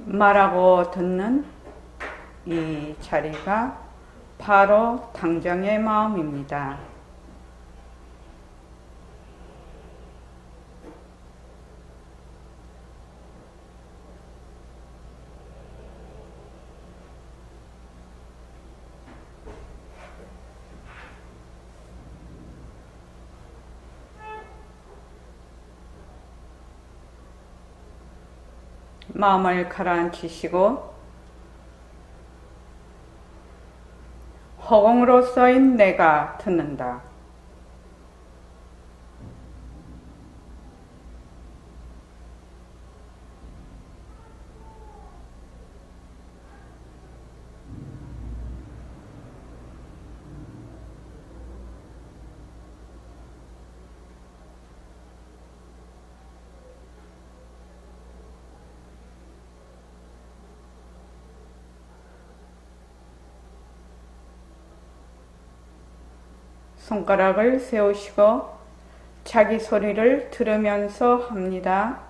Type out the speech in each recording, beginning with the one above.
말하고 듣는 이 자리가 바로 당정의 마음입니다. 마음을 가라앉히시고 허공으로 써인 내가 듣는다. 손가락을 세우시고 자기 소리를 들으면서 합니다.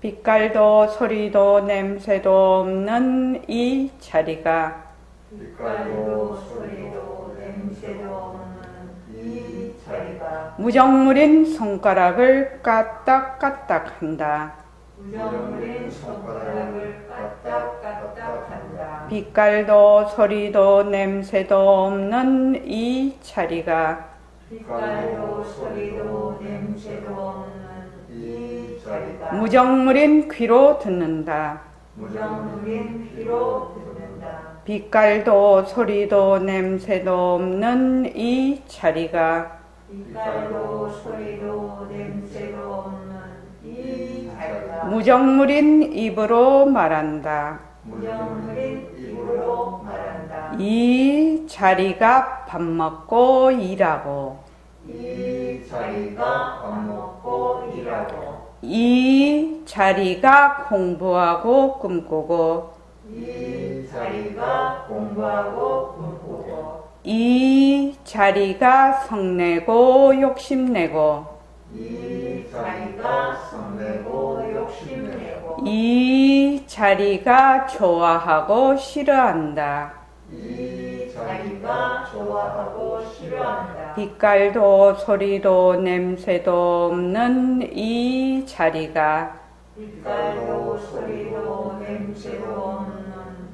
빛깔도 소리도 냄새도 없는 이 자리가 빛깔도 소리도 냄새도 없는 이 자리가 무정물인 손가락을 까딱까딱 한다. 무정물인 손가락을 까딱까딱 한다. 빛깔도 소리도 냄새도 없는 이 자리가 빛깔도 소리도 냄새도 없는 이 자리가 무정물인 귀로 듣는다. 무정물인 귀로 듣는다. 빛깔도 소리도 냄새도 없는 이 자리가 빛깔도 소리도 냄새도 없는 이 자리가 무정물인 입으로 말한다. 무정물인 입으로 말한다. 이 자리가 밥 먹고 일하고 이 자리가 밥 먹고 일하고 이 자리가 공부하고 꿈꾸고 이 자리가 공부하고 꿈꾸고 이 자리가 성내고 욕심내고 이 자리가 성내고 욕심내고 이 자리가 좋아하고 싫어한다. 이 자리가 좋아하고 싫어한다. 빛깔도 소리도 냄새도 없는 이 자리가 빛깔도 소리도 냄새도 없는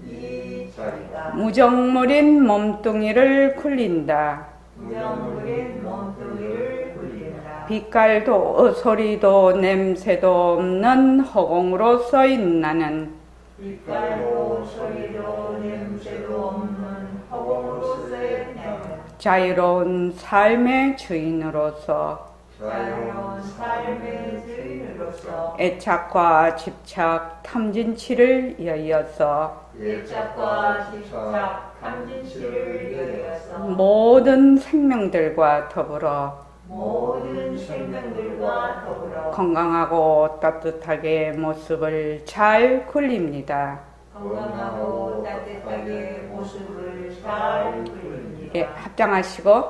이 자리가 무정물인 몸뚱이를 굴린다. 무정물인 몸뚱이를 굴린다. 빛깔도 소리도 냄새도 없는 허공으로 써인 나는 빛깔도 소리도 냄새도 없는 허공으로서의 나는 자유로운 삶의 주인으로서 자유로운 삶의 주인으로서 애착과 집착, 탐진치를 이어서 애착과 집착, 탐진치를 이어서 모든 생명들과 더불어 모든 생명들과 더불어 건강하고 따뜻하게 모습을 잘 굴립니다. 건강하고 따뜻하게 모습을 잘 그립니다. 예, 합장하시고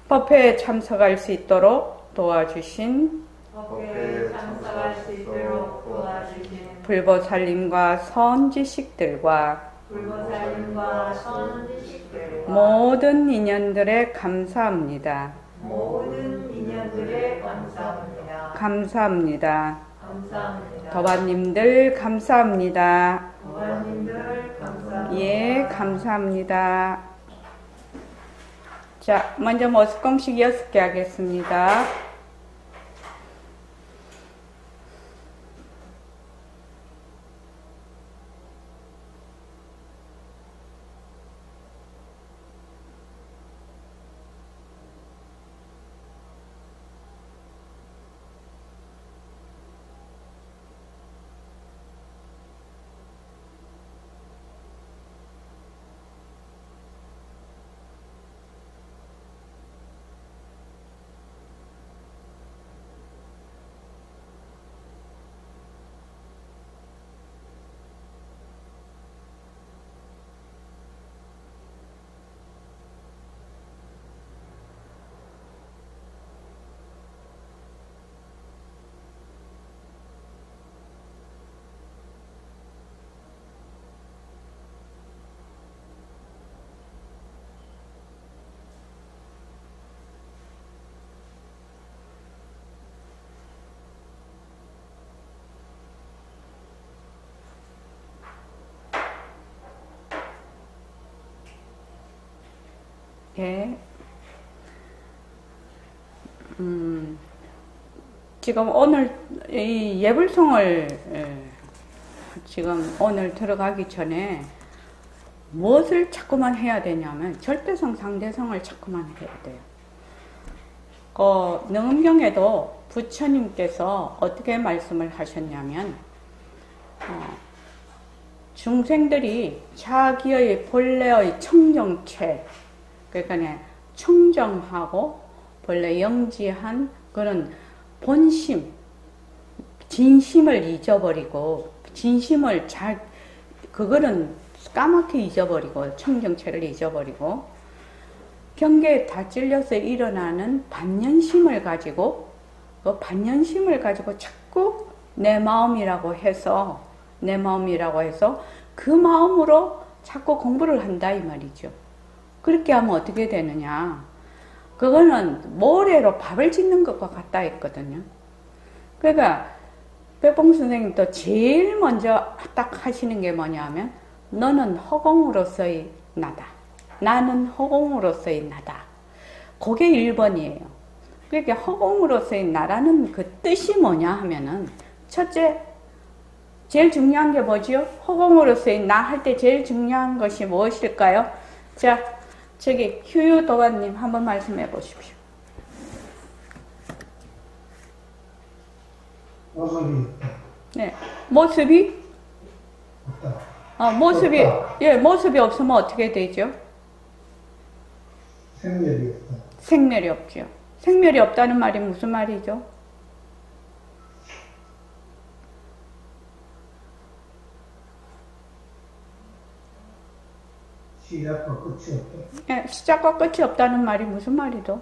법회에 참석할 수 있도록 도와주신 법회에 참석할 수 있도록 도와주신 불보살님과 선지식들과 불보살님과 선지식들과 모든 인연들에 감사합니다. 모든 인연들에 감사합니다. 감사합니다. 감사합니다. 도반님들 감사합니다. 도반님들 감사합니다. 예, 감사합니다. 자, 먼저 모습공식 6개 하겠습니다. 예. 지금 오늘 이 예불송을 지금 오늘 들어가기 전에 무엇을 자꾸만 해야 되냐면 절대성, 상대성을 자꾸만 해야 돼요. 능엄경에도 부처님께서 어떻게 말씀을 하셨냐면 중생들이 자기의 본래의 청정체, 그러니까 청정하고 본래 영지한 그런 본심, 진심을 잊어버리고 진심을 그거는 까맣게 잊어버리고 청정체를 잊어버리고 경계에 다 찔려서 일어나는 반연심을 가지고 그 반연심을 가지고 자꾸 내 마음이라고 해서 그 마음으로 자꾸 공부를 한다 이 말이죠. 그렇게 하면 어떻게 되느냐? 그거는 모래로 밥을 짓는 것과 같다 했거든요. 그러니까 백봉 선생님도 제일 먼저 딱 하시는 게 뭐냐면 너는 허공으로서의 나다. 나는 허공으로서의 나다. 그게 1번이에요. 그러니까 허공으로서의 나라는 그 뜻이 뭐냐 하면은 첫째, 제일 중요한 게 뭐지요? 허공으로서의 나 할 때 제일 중요한 것이 무엇일까요? 자, 저기 휴유도관님 한번 말씀해 보십시오. 모습이 있다. 네, 모습이 없다. 모습이 없다. 예, 모습이 없으면 어떻게 되죠? 생멸이 없다. 생멸이 없죠. 생멸이 없다는 말이 무슨 말이죠? 시작과 끝이 없다. 예, 시작과 끝이 없다는 말이 무슨 말이죠?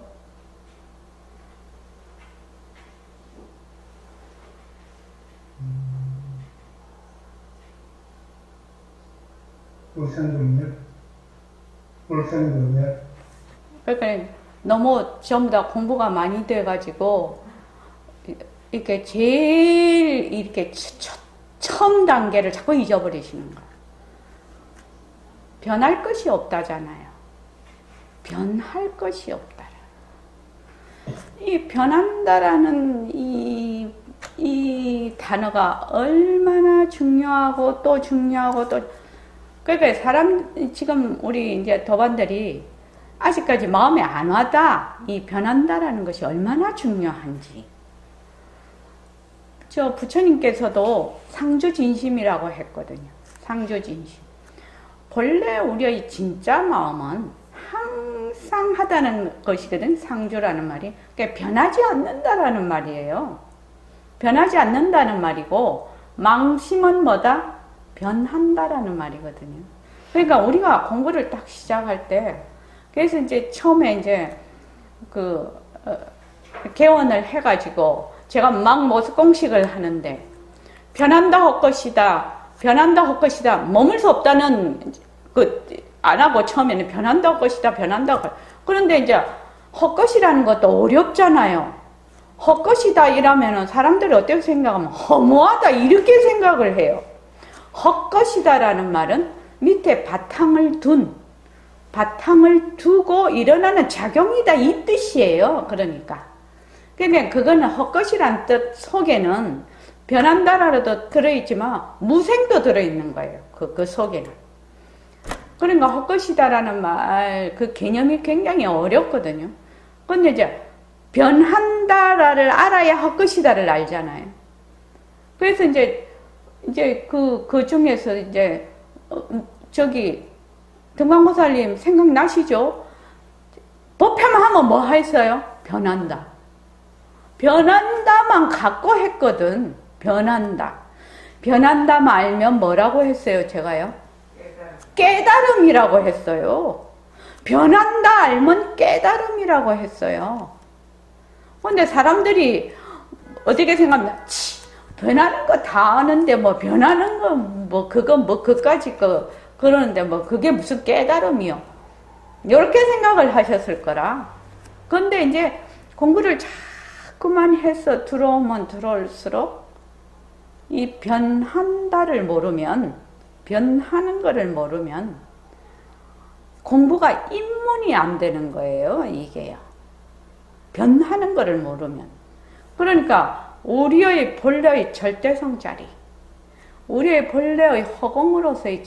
불생불멸. 그러니까 너무 전부 다 공부가 많이 돼가지고 이렇게 제일 이렇게 처음 단계를 자꾸 잊어버리시는 거예요. 변할 것이 없다잖아요. 변할 것이 없다. 이 변한다라는 이 단어가 얼마나 중요하고 또 중요하고 또 그러니까 지금 우리 이제 도반들이 아직까지 마음에 안 와다. 이 변한다라는 것이 얼마나 중요한지. 저 부처님께서도 상주진심이라고 했거든요. 상주진심. 본래 우리의 진짜 마음은 항상 하다는 것이거든. 상주라는 말이. 그러니까 변하지 않는다라는 말이에요. 변하지 않는다는 말이고 망심은 뭐다? 변한다라는 말이거든요. 그러니까 우리가 공부를 딱 시작할 때 그래서 이제 처음에 이제 개원을 해가지고 제가 막 모습공식을 하는데 변한다 헛것이다 변한다 헛것이다 머물 수 없다는 안 하고 처음에는 변한다 헛것이다 변한다 헛것. 그런데 이제 헛것이라는 것도 어렵잖아요. 헛것이다 이러면은 사람들이 어떻게 생각하면 허무하다 이렇게 생각을 해요. 헛것이다라는 말은 밑에 바탕을 두고 일어나는 작용이다 이 뜻이에요. 그러니까 그거는 헛것이란 뜻 속에는 변한다라도 들어있지만 무생도 들어있는 거예요. 그 속에는. 그러니까 헛것이다라는 말 그 개념이 굉장히 어렵거든요. 근데 이제 변한다를 알아야 헛것이다를 알잖아요. 그래서 이제 그 중에서 이제 저기 등광보살님 생각나시죠? 법회만 하면 뭐 했어요? 변한다. 변한다만 갖고 했거든. 변한다만 알면 뭐라고 했어요? 제가요? 깨달음이라고 했어요. 변한다 알면 깨달음이라고 했어요. 근데 사람들이 어떻게 생각하면 변하는 거 다 아는데 뭐 변하는 거 뭐 그건 뭐 그까지 그러는데 뭐 그게 무슨 깨달음이요. 이렇게 생각을 하셨을 거라. 근데 이제 공부를 자꾸만 해서 들어오면 들어올수록 이 변한다를 모르면 변하는 거를 모르면 공부가 구분이 안 되는 거예요, 이게요. 변하는 거를 모르면. 그러니까 우리의 본래의 절대성 자리, 우리의 본래의 허공으로서의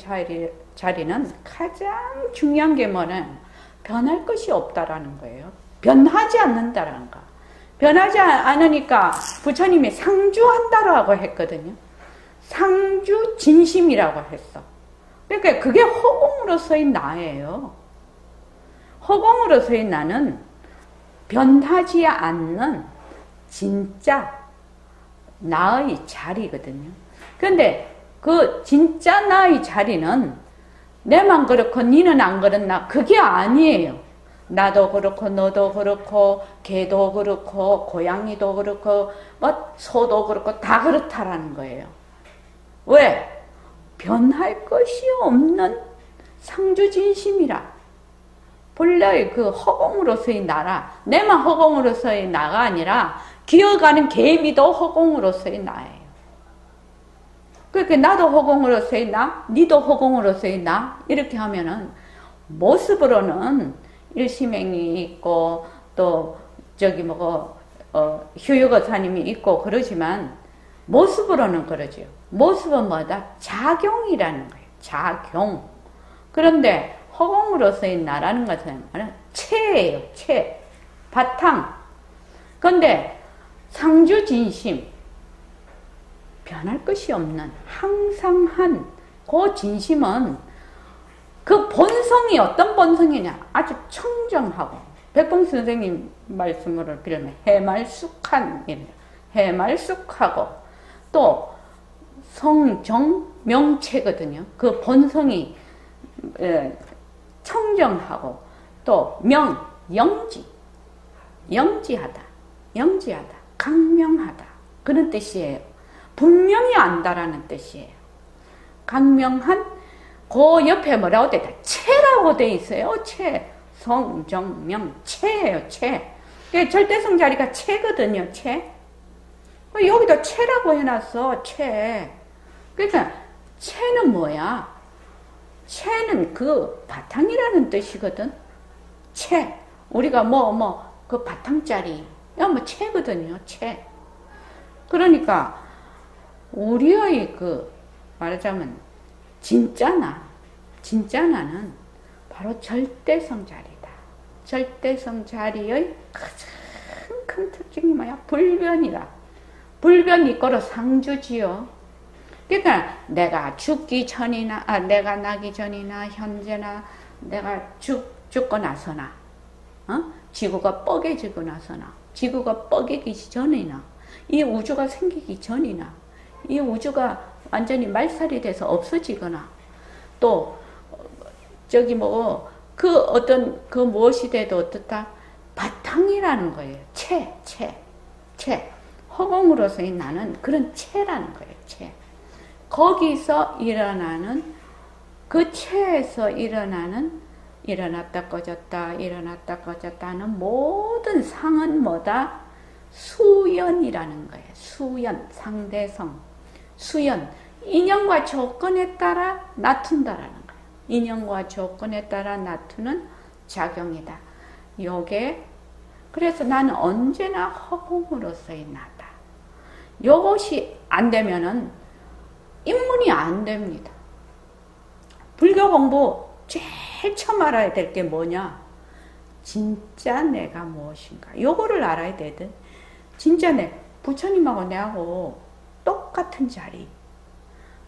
자리는 가장 중요한 게 뭐냐면 변할 것이 없다라는 거예요. 변하지 않는다라는 거. 변하지 않으니까 부처님이 상주한다라고 했거든요. 상주 진심이라고 했어. 그러니까 그게 허공으로서의 나예요. 허공으로서의 나는 변하지 않는 진짜 나의 자리거든요. 그런데 그 진짜 나의 자리는 내만 그렇고 니는 안 그렇나 그게 아니에요. 나도 그렇고 너도 그렇고 개도 그렇고 고양이도 그렇고 뭐 소도 그렇고 다 그렇다라는 거예요. 왜? 변할 것이 없는 상주진심이라. 본래의 그 허공으로서의 나라, 내만 허공으로서의 나가 아니라 기어가는 개미도 허공으로서의 나예요. 그렇게 나도 허공으로서의 나, 니도 허공으로서의 나 이렇게 하면은 모습으로는 일심행이 있고 또 저기 휴유거사님이 있고 그러지만 모습으로는 그러죠. 모습은 뭐다? 작용이라는 거예요. 작용. 그런데 허공으로서의 나라는 것은 체예요. 체. 바탕. 그런데 상주진심. 변할 것이 없는 항상 한 그 진심은 그 본성이 어떤 본성이냐? 아주 청정하고 백봉 선생님 말씀으로 빌면 해말숙한 해말숙하고 또 성정명체거든요. 그 본성이 청정하고 또 영지하다, 강명하다 그런 뜻이에요. 분명히 안다라는 뜻이에요. 강명한 그 옆에 뭐라고 돼 있다? 체라고 돼 있어요. 체, 성정명, 체예요. 체. 절대성 자리가 체거든요. 체. 여기다 체라고 해놨어. 체. 그러니까 체는 뭐야? 체는 그 바탕이라는 뜻이거든. 체. 우리가 그 바탕자리. 체거든요. 체. 그러니까 우리의 말하자면 진짜 나는 바로 절대성 자리다. 절대성 자리의 가장 큰 특징이 뭐야? 불변이라. 불변 이꼬로 상주지요. 그러니까 내가 죽기 전이나, 내가 나기 전이나, 현재나, 내가 죽고 나서나, 지구가 뻐개지고 나서나, 지구가 뻐개기 전이나, 이 우주가 생기기 전이나, 이 우주가 완전히 말살이 돼서 없어지거나, 또, 무엇이 돼도 어떻다? 바탕이라는 거예요. 체. 허공으로서의 나는 그런 체라는 거예요. 체. 거기서 일어나는, 그 체에서 일어나는, 일어났다 꺼졌다 하는 모든 상은 뭐다? 수연이라는 거예요. 수연, 상대성. 수연. 인연과 조건에 따라 나툰다라는 거예요. 인연과 조건에 따라 나투는 작용이다. 요게, 그래서 나는 언제나 허공으로서의 나다. 요것이 안 되면은 입문이 안 됩니다. 불교 공부 제일 처음 알아야 될 게 뭐냐? 진짜 내가 무엇인가? 요거를 알아야 되든, 진짜 부처님하고 내하고 똑같은 자리.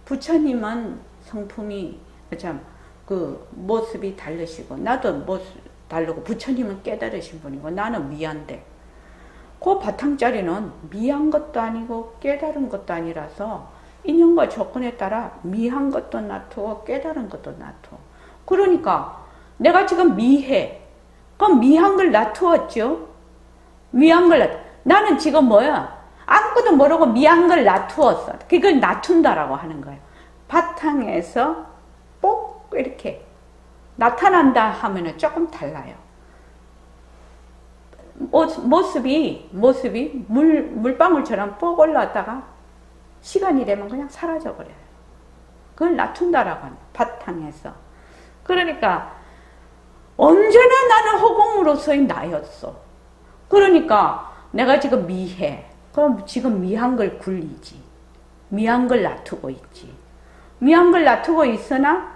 부처님은 성품이 모습이 다르시고 나도 모습 다르고 부처님은 깨달으신 분이고 나는 미한데 그 바탕자리는 미한 것도 아니고 깨달은 것도 아니라서 인연과 조건에 따라 미한 것도 놔두고 깨달은 것도 놔두고 그러니까 내가 지금 미해. 그럼 미한 걸 놔두었죠. 나는 지금 뭐야? 아무것도 모르고 미한 걸 놔두었어. 그걸 놔둔다라고 하는 거예요. 바탕에서 뽁 이렇게 나타난다 하면은 조금 달라요. 모습이 물방울처럼 뽁 올라왔다가 시간이 되면 그냥 사라져버려요. 그걸 놔둔다라고 하는 바탕에서. 그러니까 언제나 나는 허공으로서의 나였어. 그러니까 내가 지금 미해. 그럼 지금 미한 걸 굴리지. 미한 걸 놔두고 있지. 미한 걸 놔두고 있으나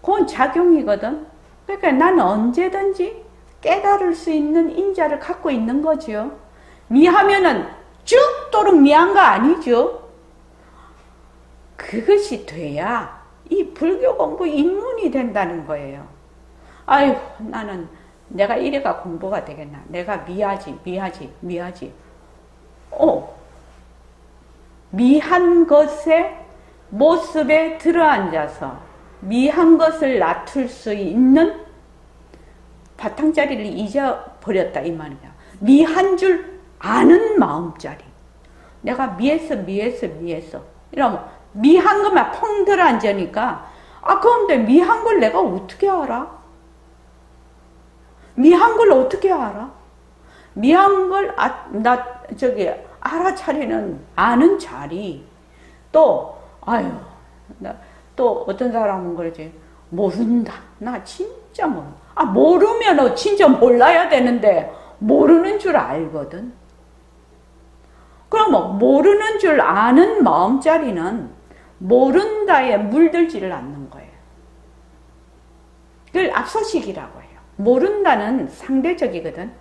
그건 작용이거든. 그러니까 나는 언제든지 깨달을 수 있는 인자를 갖고 있는 거죠. 미하면은 죽도록 미한 거 아니죠. 그것이 돼야 이 불교 공부 입문이 된다는 거예요. 아유, 나는 내가 이래가 공부가 되겠나. 내가 미하지. 미한 것의 모습에 들어앉아서 미한 것을 놔둘 수 있는 바탕자리를 잊어버렸다 이 말이야. 미한 줄 아는 마음자리. 내가 미했어. 이러면 미한 것만 펑 들어앉으니까 그런데 미한 걸 내가 어떻게 알아? 미한 걸 어떻게 알아? 미한 걸 알아차리는 아는 자리. 또 또 어떤 사람은 그러지. 모른다. 나 진짜 모른다. 모르면 진짜 몰라야 되는데 모르는 줄 알거든. 그럼 모르는 줄 아는 마음자리는 모른다에 물들지를 않는 거예요. 그걸 앞서식이라고 해요. 모른다는 상대적이거든.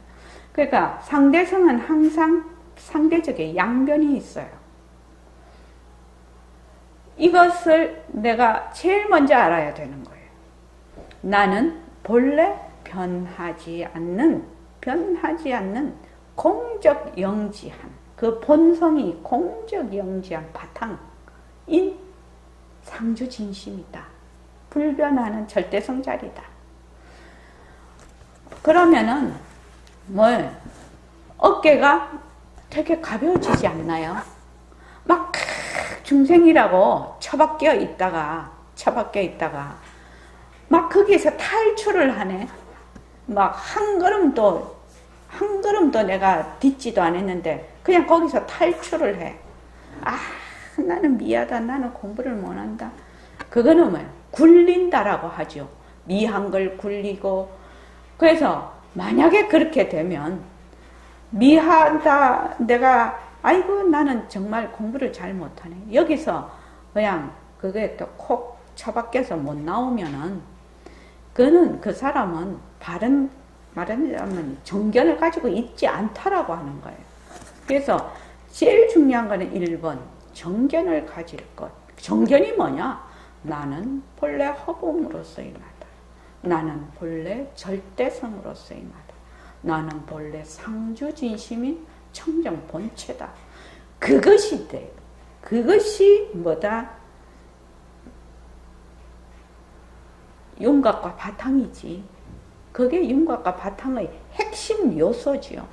그러니까 상대성은 항상 상대적인 양변이 있어요. 이것을 내가 제일 먼저 알아야 되는 거예요. 나는 본래 변하지 않는 공적 영지한, 그 본성이 공적 영지한 바탕인 상주진심이다. 불변하는 절대성자리다. 그러면은 어깨가 되게 가벼워지지 않나요? 막 중생이라고 처박혀 있다가 막 거기에서 탈출을 하네. 막 한 걸음도 내가 딛지도 않았는데 그냥 거기서 탈출을 해. 나는 미하다. 나는 공부를 못한다. 그거는 굴린다라고 하죠. 미한 걸 굴리고. 그래서 만약에 그렇게 되면 미하다. 내가 아이고 나는 정말 공부를 잘 못하네. 여기서 그냥 그게 또 콕 처박혀서 못 나오면은 그 사람은 말하자면 정견을 가지고 있지 않다라고 하는 거예요. 그래서 제일 중요한 거는 1번 정견을 가질 것. 정견이 뭐냐? 나는 본래 허공으로서의 나다. 나는 본래 절대성으로서의 나다. 나는 본래 상주진심인 청정 본체다. 그것이 돼. 그것이 뭐다? 윤곽과 바탕이지. 그게 윤곽과 바탕의 핵심 요소지요.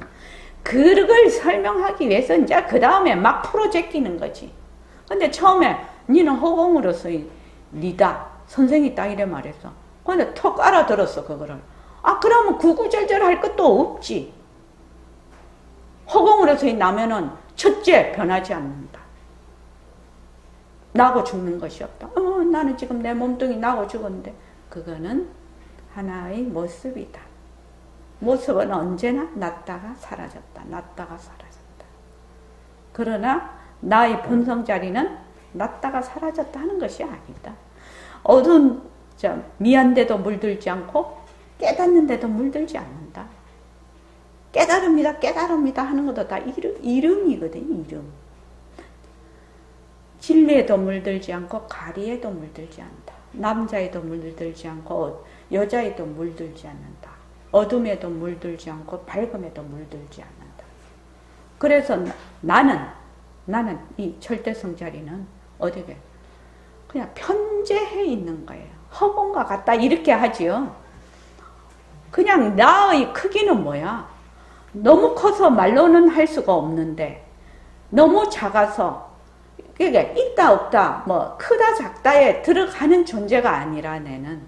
그걸 설명하기 위해서 이제 그 다음에 막 풀어 제끼는 거지. 근데 처음에 니는 허공으로서의 니다. 선생이 딱 이래 말했어. 근데 턱 알아들었어 그거를. 그러면 구구절절 할 것도 없지. 허공으로서의 나면은 첫째 변하지 않는다. 나고 죽는 것이 없다. 나는 지금 내 몸뚱이 나고 죽었는데 그거는 하나의 모습이다. 모습은 언제나 났다가 사라졌다. 났다가 사라졌다. 그러나 나의 본성자리는 났다가 사라졌다 하는 것이 아니다. 어두운 미한데도 물들지 않고 깨닫는데도 물들지 않는다. 깨달음이다 하는 것도 다 이름이거든. 이름. 진리에도 물들지 않고 가리에도 물들지 않는다. 남자에도 물들지 않고 여자에도 물들지 않는다. 어둠에도 물들지 않고 밝음에도 물들지 않는다. 그래서 나는 이 절대성 자리는 어디게 그냥 편재해 있는 거예요. 허공과 같다 이렇게 하지요. 그냥 나의 크기는 뭐야? 너무 커서 말로는 할 수가 없는데 너무 작아서 그러니까 있다 없다 뭐 크다 작다에 들어가는 존재가 아니라 내는.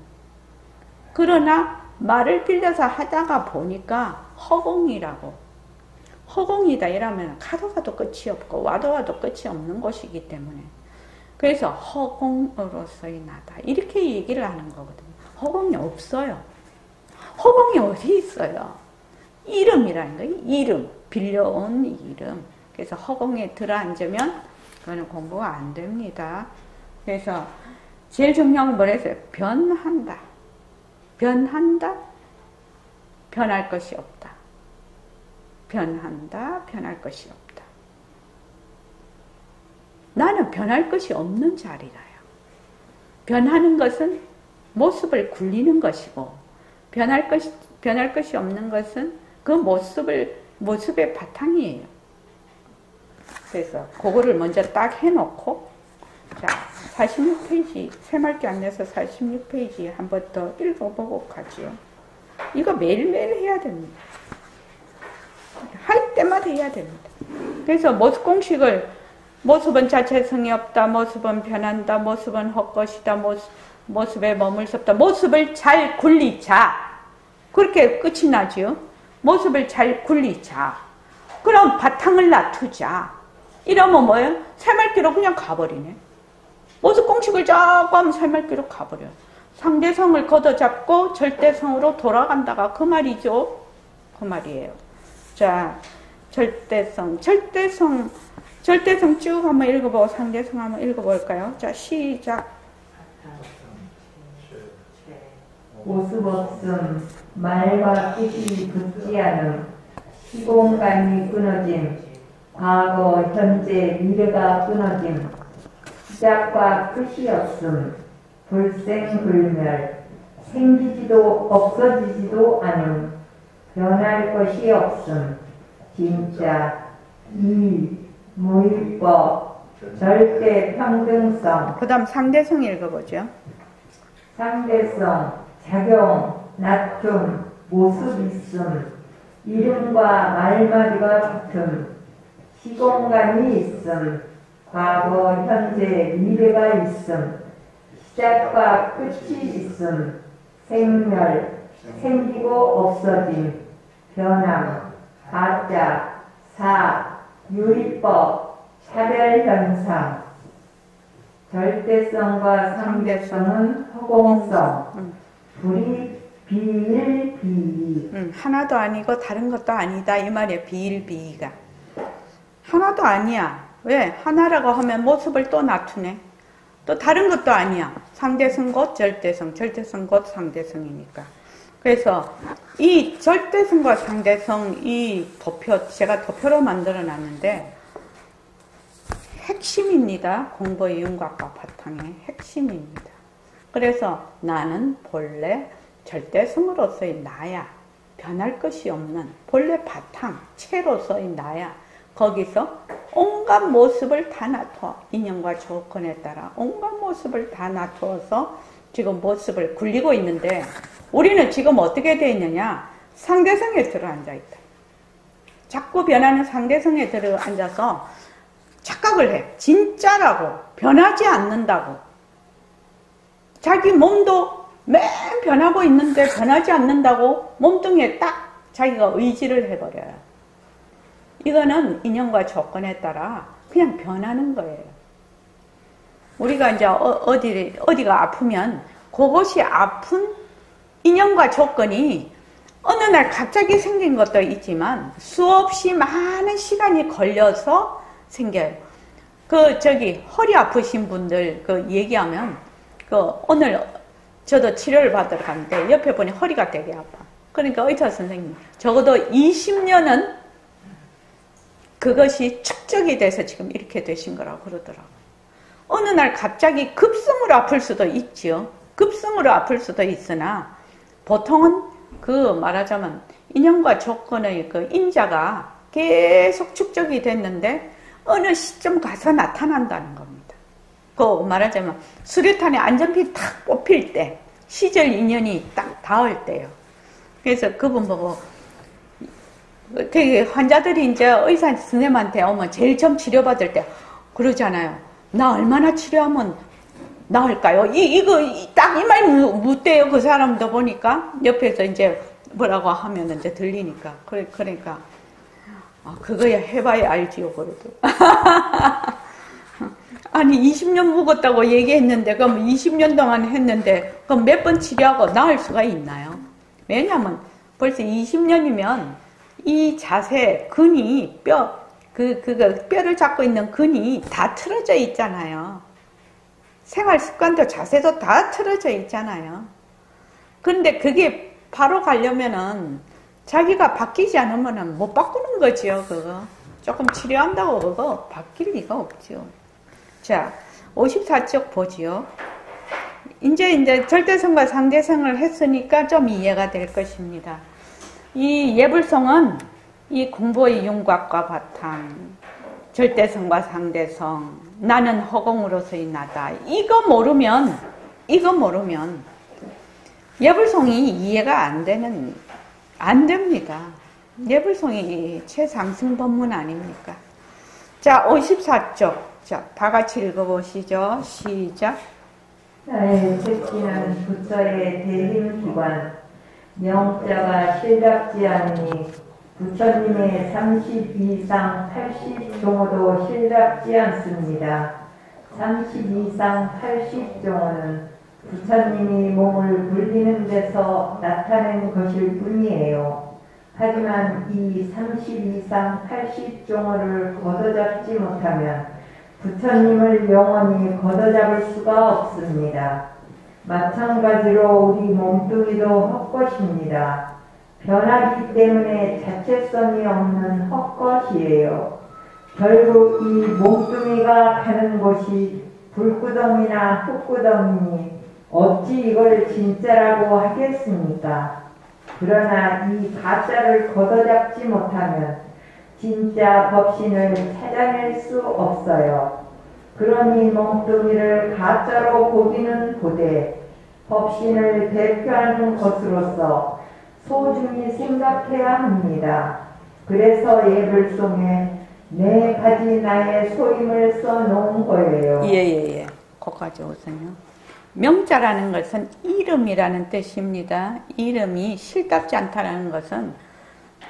그러나 말을 빌려서 하다가 보니까 허공이라고. 허공이다 이러면 가도 끝이 없고 와도 끝이 없는 곳이기 때문에 그래서 허공으로서의 나다 이렇게 얘기를 하는 거거든요. 허공이 없어요. 허공이 어디 있어요? 이름이라는 거예요. 이름. 빌려온 이름. 그래서 허공에 들어앉으면 그거는 공부가 안 됩니다. 그래서 제일 중요한 건 뭐랬어요? 변한다. 변한다. 변할 것이 없다. 변한다. 변할 것이 없다. 나는 변할 것이 없는 자리라요. 변하는 것은 모습을 굴리는 것이고, 변할 것이 없는 것은 그 모습의 바탕이에요. 그래서 그거를 먼저 딱 해놓고, 자, 46페이지, 새말기 안 내서 46페이지 한 번 더 읽어보고 가죠. 이거 매일매일 해야 됩니다. 할 때마다 해야 됩니다. 그래서 모습 공식을, 모습은 자체성이 없다, 모습은 변한다, 모습은 헛것이다, 모습에 머물 수 없다, 모습을 잘 굴리자. 그렇게 끝이 나죠. 모습을 잘 굴리자. 그럼 바탕을 놔두자. 이러면 뭐예요? 새말기로 그냥 가버리네. 모습 공식을 자꾸 하면 새말기로 가버려. 상대성을 걷어잡고 절대성으로 돌아간다가 그 말이죠. 그 말이에요. 자, 절대성 쭉 한번 읽어보고 상대성 한번 읽어볼까요? 자, 시작. 모습 없음, 말과 뜻이 붙지 않음, 시공간이 끊어짐, 과거, 현재, 미래가 끊어짐, 시작과 끝이 없음, 불생불멸, 생기지도 없어지지도 않음, 변할 것이 없음, 진짜, 무일법, 절대 평등성. 그 다음 상대성 읽어보죠. 상대성, 작용, 낮춤, 모습 있음, 이름과 말마디가 같음, 시공간이 있음, 과거, 현재, 미래가 있음, 시작과 끝이 있음, 생멸, 생기고 없어짐, 변함, 가짜, 사, 유리법, 차별현상. 절대성과 상대성은 허공성, 불이 비일비이. 하나도 아니고 다른 것도 아니다 이 말이에요. 비일비이가 하나도 아니야. 왜? 하나라고 하면 모습을 또 나투네. 또 다른 것도 아니야. 상대성 곧 절대성, 절대성 곧 상대성이니까. 그래서 이 절대성과 상대성, 이 도표, 제가 도표로 만들어 놨는데 핵심입니다. 공부의 윤곽과 바탕의 핵심입니다. 그래서 나는 본래 절대성으로서의 나야. 변할 것이 없는 본래 바탕, 체로서의 나야. 거기서 온갖 모습을 다 놔둬. 인연과 조건에 따라 온갖 모습을 다 놔두어서 지금 모습을 굴리고 있는데 우리는 지금 어떻게 되어 있느냐? 상대성에 들어앉아 있다. 자꾸 변하는 상대성에 들어앉아서 착각을 해. 진짜라고. 변하지 않는다고. 자기 몸도 맨 변하고 있는데 변하지 않는다고 몸뚱이에 딱 자기가 의지를 해버려요. 이거는 인연과 조건에 따라 그냥 변하는 거예요. 우리가 이제 어디가 아프면 그것이 아픈 인연과 조건이 어느 날 갑자기 생긴 것도 있지만 수없이 많은 시간이 걸려서 생겨요. 허리 아프신 분들 얘기하면 오늘 저도 치료를 받으러 갔는데 옆에 분이 허리가 되게 아파. 그러니까 의사 선생님 적어도 20년은 그것이 축적이 돼서 지금 이렇게 되신 거라고 그러더라고요. 어느 날 갑자기 급성으로 아플 수도 있죠. 급성으로 아플 수도 있으나 보통은 말하자면 인연과 조건의 인자가 계속 축적이 됐는데 어느 시점 가서 나타난다는 겁니다. 말하자면 수류탄에 안전핀 탁 뽑힐 때 시절 인연이 딱 닿을 때요. 그래서 그분 보고 되게 환자들이 이제 의사 선생님한테 오면 제일 처음 치료받을 때 그러잖아요. 나 얼마나 치료하면 나을까요? 이거 딱 이 말 묻대요. 그 사람도 보니까 옆에서 이제 뭐라고 하면 이제 들리니까 그러니까 그거야 해봐야 알지요. 그래도 아니 20년 묵었다고 얘기했는데 그럼 20년 동안 했는데 그럼 몇 번 치료하고 나을 수가 있나요? 왜냐하면 벌써 20년이면 이 자세, 근이, 뼈를 잡고 있는 근이 다 틀어져 있잖아요. 생활 습관도 자세도 다 틀어져 있잖아요. 그런데 그게 바로 가려면은 자기가 바뀌지 않으면은 못 바꾸는 거지요, 그거. 조금 치료한다고 그거 바뀔 리가 없죠. 자, 54쪽 보지요. 이제 절대성과 상대성을 했으니까 좀 이해가 될 것입니다. 이 예불성은 이 공보의 윤곽과 바탕, 절대성과 상대성, 나는 허공으로서의 나다. 이거 모르면 예불성이 이해가 안 됩니다. 예불성이 최상승 법문 아닙니까? 자, 54쪽. 자, 다 같이 읽어보시죠. 시작. 나의 새끼는 부처의 대림기관, 명자가 실답지 않으니 부처님의 32상 80종호도 실답지 않습니다. 32상 80종호는 부처님이 몸을 굴리는 데서 나타낸 것일 뿐이에요. 하지만 이 32상 80종호를 걷어잡지 못하면 부처님을 영원히 걷어잡을 수가 없습니다. 마찬가지로 우리 몸뚱이도 헛것입니다. 변하기 때문에 자체성이 없는 헛것이에요. 결국 이 몸뚱이가 가는 곳이 불구덩이나 흙구덩이니 어찌 이걸 진짜라고 하겠습니까? 그러나 이 가짜를 걷어잡지 못하면 진짜 법신을 찾아낼 수 없어요. 그러니 몸뚱이를 가짜로 보기는 보되 법신을 대표하는 것으로서 소중히 생각해야 합니다. 그래서 예불송에 네 가지 나의 소임을 써놓은 거예요. 예. 거기까지 오세요. 명자라는 것은 이름이라는 뜻입니다. 이름이 실답지 않다라는 것은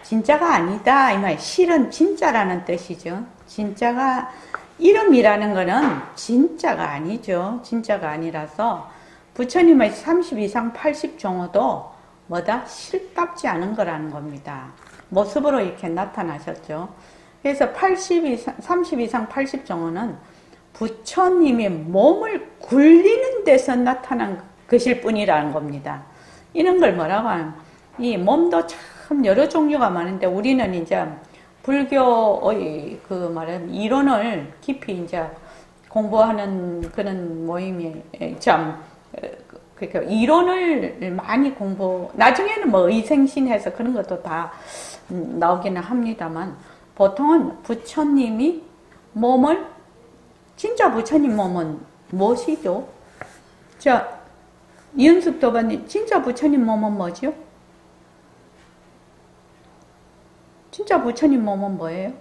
진짜가 아니다. 이 말, 실은 진짜라는 뜻이죠. 진짜가, 이름이라는 거는 진짜가 아니죠. 진짜가 아니라서 부처님의 30이상 80종호도 뭐다? 실답지 않은 거라는 겁니다. 모습으로 이렇게 나타나셨죠. 그래서 30이상 80종호는 부처님이 몸을 굴리는 데서 나타난 것일 뿐이라는 겁니다. 이런 걸 뭐라고 하는, 이 몸도 참 여러 종류가 많은데 우리는 이제 불교의 이론을 깊이 이제 공부하는 그런 모임이 그러니까 이론을 많이 나중에는 뭐 의생신해서 그런 것도 다 나오기는 합니다만 보통은 부처님이 진짜 부처님 몸은 무엇이죠? 자, 이은숙 도반님, 진짜 부처님 몸은 뭐죠? 진짜 부처님 몸은 뭐예요?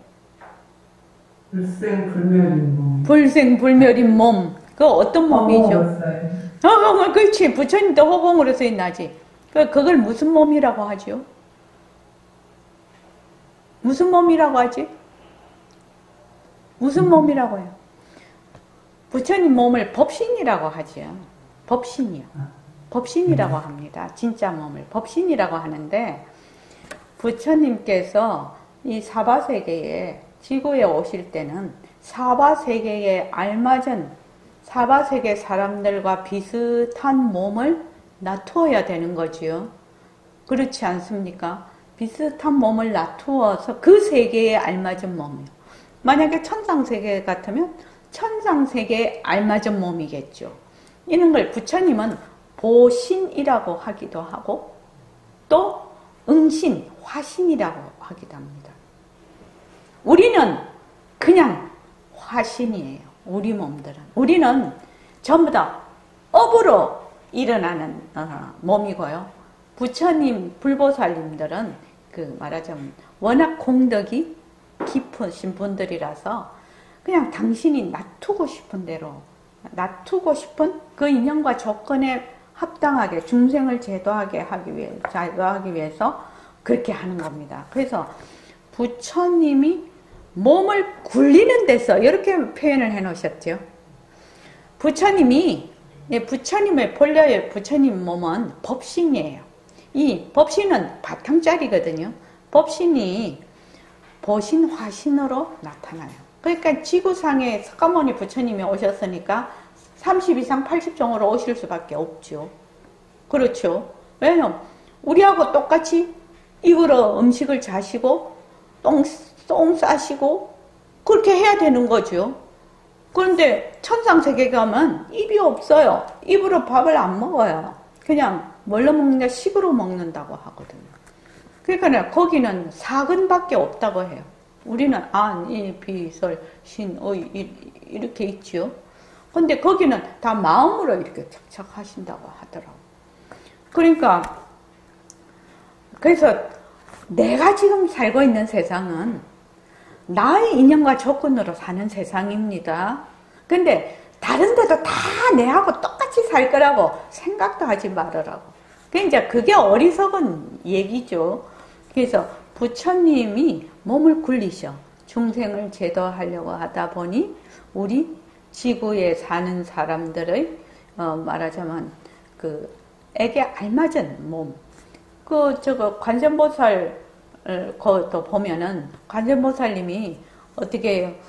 불생불멸인 몸. 불생불멸인 몸. 그 어떤 몸이죠? 그렇지. 부처님도 허공으로서 있나지. 그걸 무슨 몸이라고 하죠? 무슨 몸이라고 하지? 무슨 몸이라고 해요? 부처님 몸을 법신이라고 하죠. 법신이요. 법신이라고 합니다. 진짜 몸을 법신이라고 하는데 부처님께서 이 사바세계에 지구에 오실 때는 사바세계에 알맞은 사바세계 사람들과 비슷한 몸을 놔두어야 되는 거지요. 그렇지 않습니까? 비슷한 몸을 놔두어서 그 세계에 알맞은 몸이요. 만약에 천상세계 같으면 천상세계에 알맞은 몸이겠죠. 이런 걸 부처님은 보신이라고 하기도 하고 또 응신, 화신이라고 하기도 합니다. 우리는 그냥 화신이에요. 우리 몸들은. 우리는 전부 다 업으로 일어나는 몸이고요. 부처님, 불보살님들은 말하자면 워낙 공덕이 깊으신 분들이라서 그냥 당신이 놔두고 싶은 대로 놔두고 싶은 그 인연과 조건에 합당하게 중생을 제도하게 하기 위해서 그렇게 하는 겁니다. 그래서 부처님이 몸을 굴리는 데서 이렇게 표현을 해 놓으셨죠. 부처님의 본래의 부처님 몸은 법신이에요. 이 법신은 바탕짜리거든요. 법신이 보신 화신으로 나타나요. 그러니까 지구상에 석가모니 부처님이 오셨으니까 30 이상 80종으로 오실 수밖에 없죠. 그렇죠. 왜냐면 우리하고 똑같이 입으로 음식을 자시고 똥 싸시고 그렇게 해야 되는 거죠. 그런데 천상세계 가면 입이 없어요. 입으로 밥을 안 먹어요. 그냥 뭘로 먹느냐, 식으로 먹는다고 하거든요. 그러니까 거기는 사근밖에 없다고 해요. 우리는 안, 이, 비, 설, 신, 의 이렇게 있죠. 근데 거기는 다 마음으로 이렇게 착착 하신다고 하더라고요. 그러니까 그래서 내가 지금 살고 있는 세상은 나의 인연과 조건으로 사는 세상입니다. 근데 다른 데도 다 내하고 똑같이 살 거라고 생각도 하지 말으라고. 그러니까 그게 어리석은 얘기죠. 그래서 부처님이 몸을 굴리셔 중생을 제도하려고 하다 보니 우리 지구에 사는 사람들의 말하자면 에게 알맞은 몸. 관세음보살 그것도 보면은 관세음보살님이 어떻게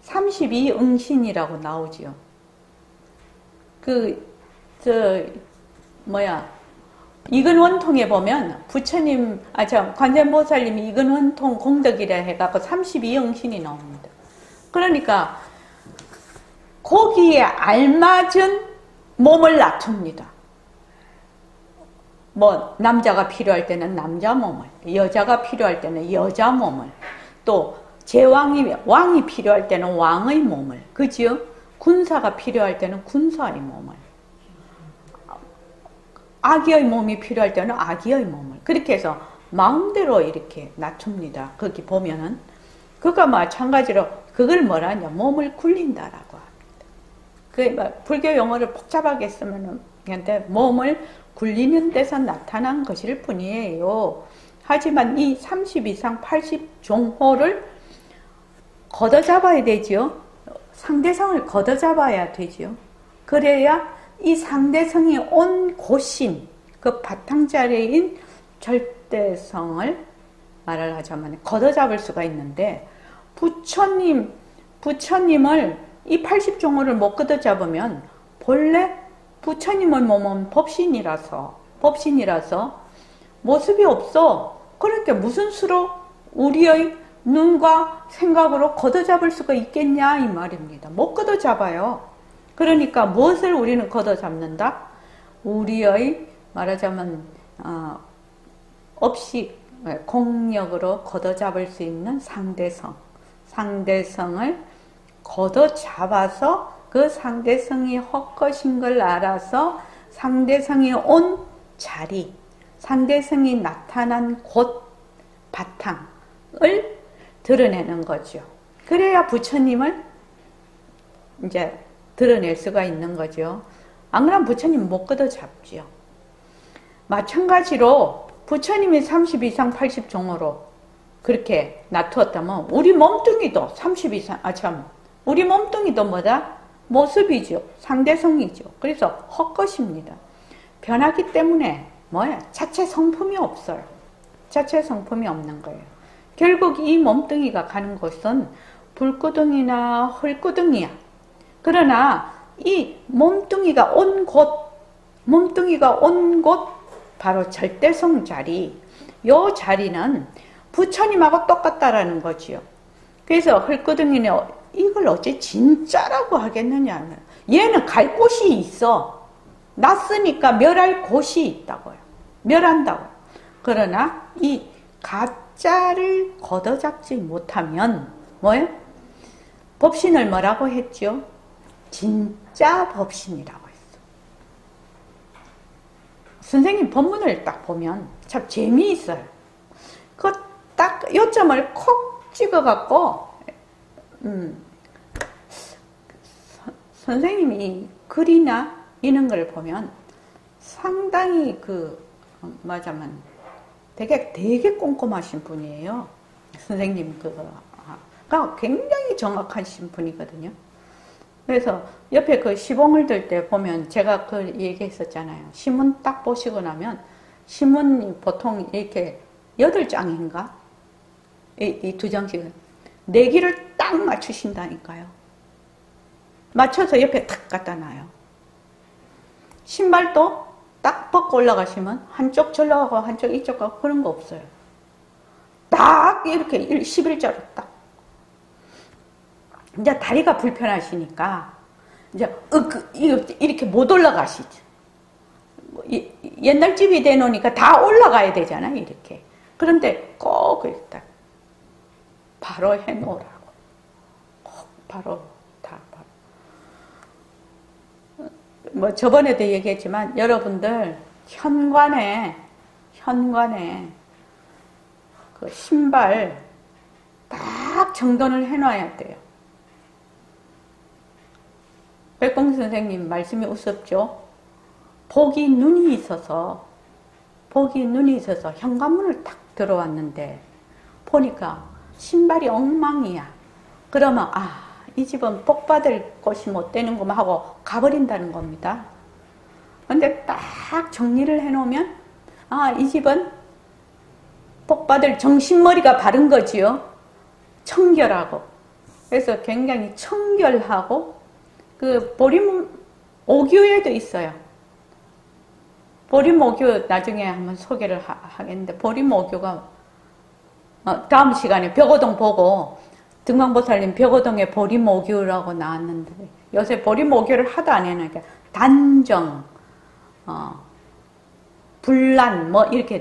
32응신이라고 나오지요. 이근원통에 보면 부처님, 관세음보살님이 이근원통 공덕이라 해갖고 32응신이 나옵니다. 그러니까 거기에 알맞은 몸을 갖춥니다. 남자가 필요할 때는 남자 몸을, 여자가 필요할 때는 여자 몸을, 또 왕이 필요할 때는 왕의 몸을, 그지요? 군사가 필요할 때는 군사의 몸을, 아기의 몸이 필요할 때는 아기의 몸을, 그렇게 해서 마음대로 이렇게 낮춥니다. 거기 보면은. 그가 마찬가지로 그걸 뭐라냐? 몸을 굴린다라고 합니다. 불교 용어를 복잡하게 쓰면은, 근데 몸을 굴리는 데서 나타난 것일 뿐이에요. 하지만 이 30 이상 80종호를 걷어잡아야 되지요. 상대성을 걷어잡아야 되지요. 그래야 이 상대성이 온 고신, 그 바탕자리인 절대성을 말을 하자면 걷어잡을 수가 있는데, 부처님을 이 80종호를 못 걷어잡으면 본래 부처님의 몸은 법신이라서 모습이 없어. 그러니까 무슨 수로 우리의 눈과 생각으로 걷어잡을 수가 있겠냐 이 말입니다. 못 걷어잡아요. 그러니까 무엇을 우리는 걷어잡는다? 우리의 말하자면 없이 공력으로 걷어잡을 수 있는 상대성을 걷어잡아서 그 상대성이 헛것인 걸 알아서 상대성이 온 자리, 상대성이 나타난 곳, 바탕을 드러내는 거죠. 그래야 부처님을 이제 드러낼 수가 있는 거죠. 안 그러면 부처님 못 걷어잡죠. 마찬가지로 부처님이 30 이상 80종으로 그렇게 놔두었다면 우리 몸뚱이도 30 이상, 우리 몸뚱이도 뭐다? 모습이죠. 상대성이죠. 그래서 헛것입니다. 변하기 때문에 자체 성품이 없어요. 자체 성품이 없는 거예요. 결국 이 몸뚱이가 가는 곳은 불구덩이나 헐구덩이야. 그러나 이 몸뚱이가 온 곳 바로 절대성 자리, 요 자리는 부처님하고 똑같다라는 거지요. 그래서 헐구덩이는 이걸 어째 진짜라고 하겠느냐. 얘는 갈 곳이 있어. 났으니까 멸할 곳이 있다고요. 멸한다고. 그러나 이 가짜를 걷어잡지 못하면 뭐예요? 법신을 뭐라고 했죠? 진짜 법신이라고 했어. 선생님 법문을 딱 보면 참 재미있어요. 그 딱 요점을 콕 찍어갖고 선생님이 글이나 이런 걸 보면 상당히 말하자면 되게 꼼꼼하신 분이에요. 선생님 그거가 굉장히 정확하신 분이거든요. 그래서 옆에 시봉을 들 때 보면 제가 그 얘기했었잖아요. 신문 딱 보시고 나면 신문이 보통 이렇게 8장인가? 이 2장씩은 4개를 딱 맞추신다니까요. 맞춰서 옆에 탁 갖다 놔요. 신발도 딱 벗고 올라가시면 한쪽 절로 가고 한쪽 이쪽 가고 그런 거 없어요. 딱 이렇게 11자로 딱. 이제 다리가 불편하시니까 이제 이렇게 못 올라가시죠. 옛날 집이 되놓으니까 다 올라가야 되잖아요. 이렇게. 그런데 꼭 일단 바로 해놓으라고. 꼭 바로 다 바로. 뭐 저번에도 얘기했지만 여러분들 현관에 그 신발 딱 정돈을 해놔야 돼요. 백봉 선생님 말씀이 우습죠? 복이 눈이 있어서 현관문을 딱 들어왔는데 보니까 신발이 엉망이야. 그러면 이 집은 복 받을 곳이 못 되는구만 하고 가버린다는 겁니다. 근데 딱 정리를 해놓으면 이 집은 복 받을 정신머리가 바른 거지요. 청결하고. 그래서 굉장히 청결하고 그 보림 오교에도 있어요. 보림 오교 나중에 한번 소개를 하겠는데 보림 오교가 다음 시간에 벽오동 보고 등광보살님 벽오동에 보림 오교라고 나왔는데 요새 보림 오교를 하도 안 해놓으니까 단정, 분란 뭐 이렇게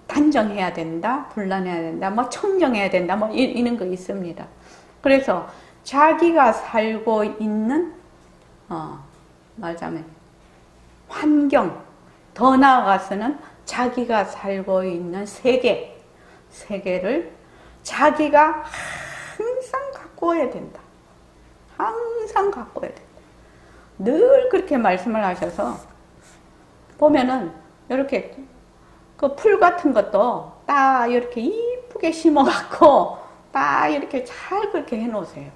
단정해야 된다, 분란해야 된다, 뭐 청정해야 된다, 뭐 이런 거 있습니다. 그래서 자기가 살고 있는 말하자면 환경, 더 나아가서는 자기가 살고 있는 세계를 자기가 항상 갖고 와야 된다. 항상 갖고 와야 된다. 늘 그렇게 말씀을 하셔서 보면은 이렇게 그 풀 같은 것도 딱 이렇게 이쁘게 심어갖고 딱 이렇게 잘 그렇게 해놓으세요.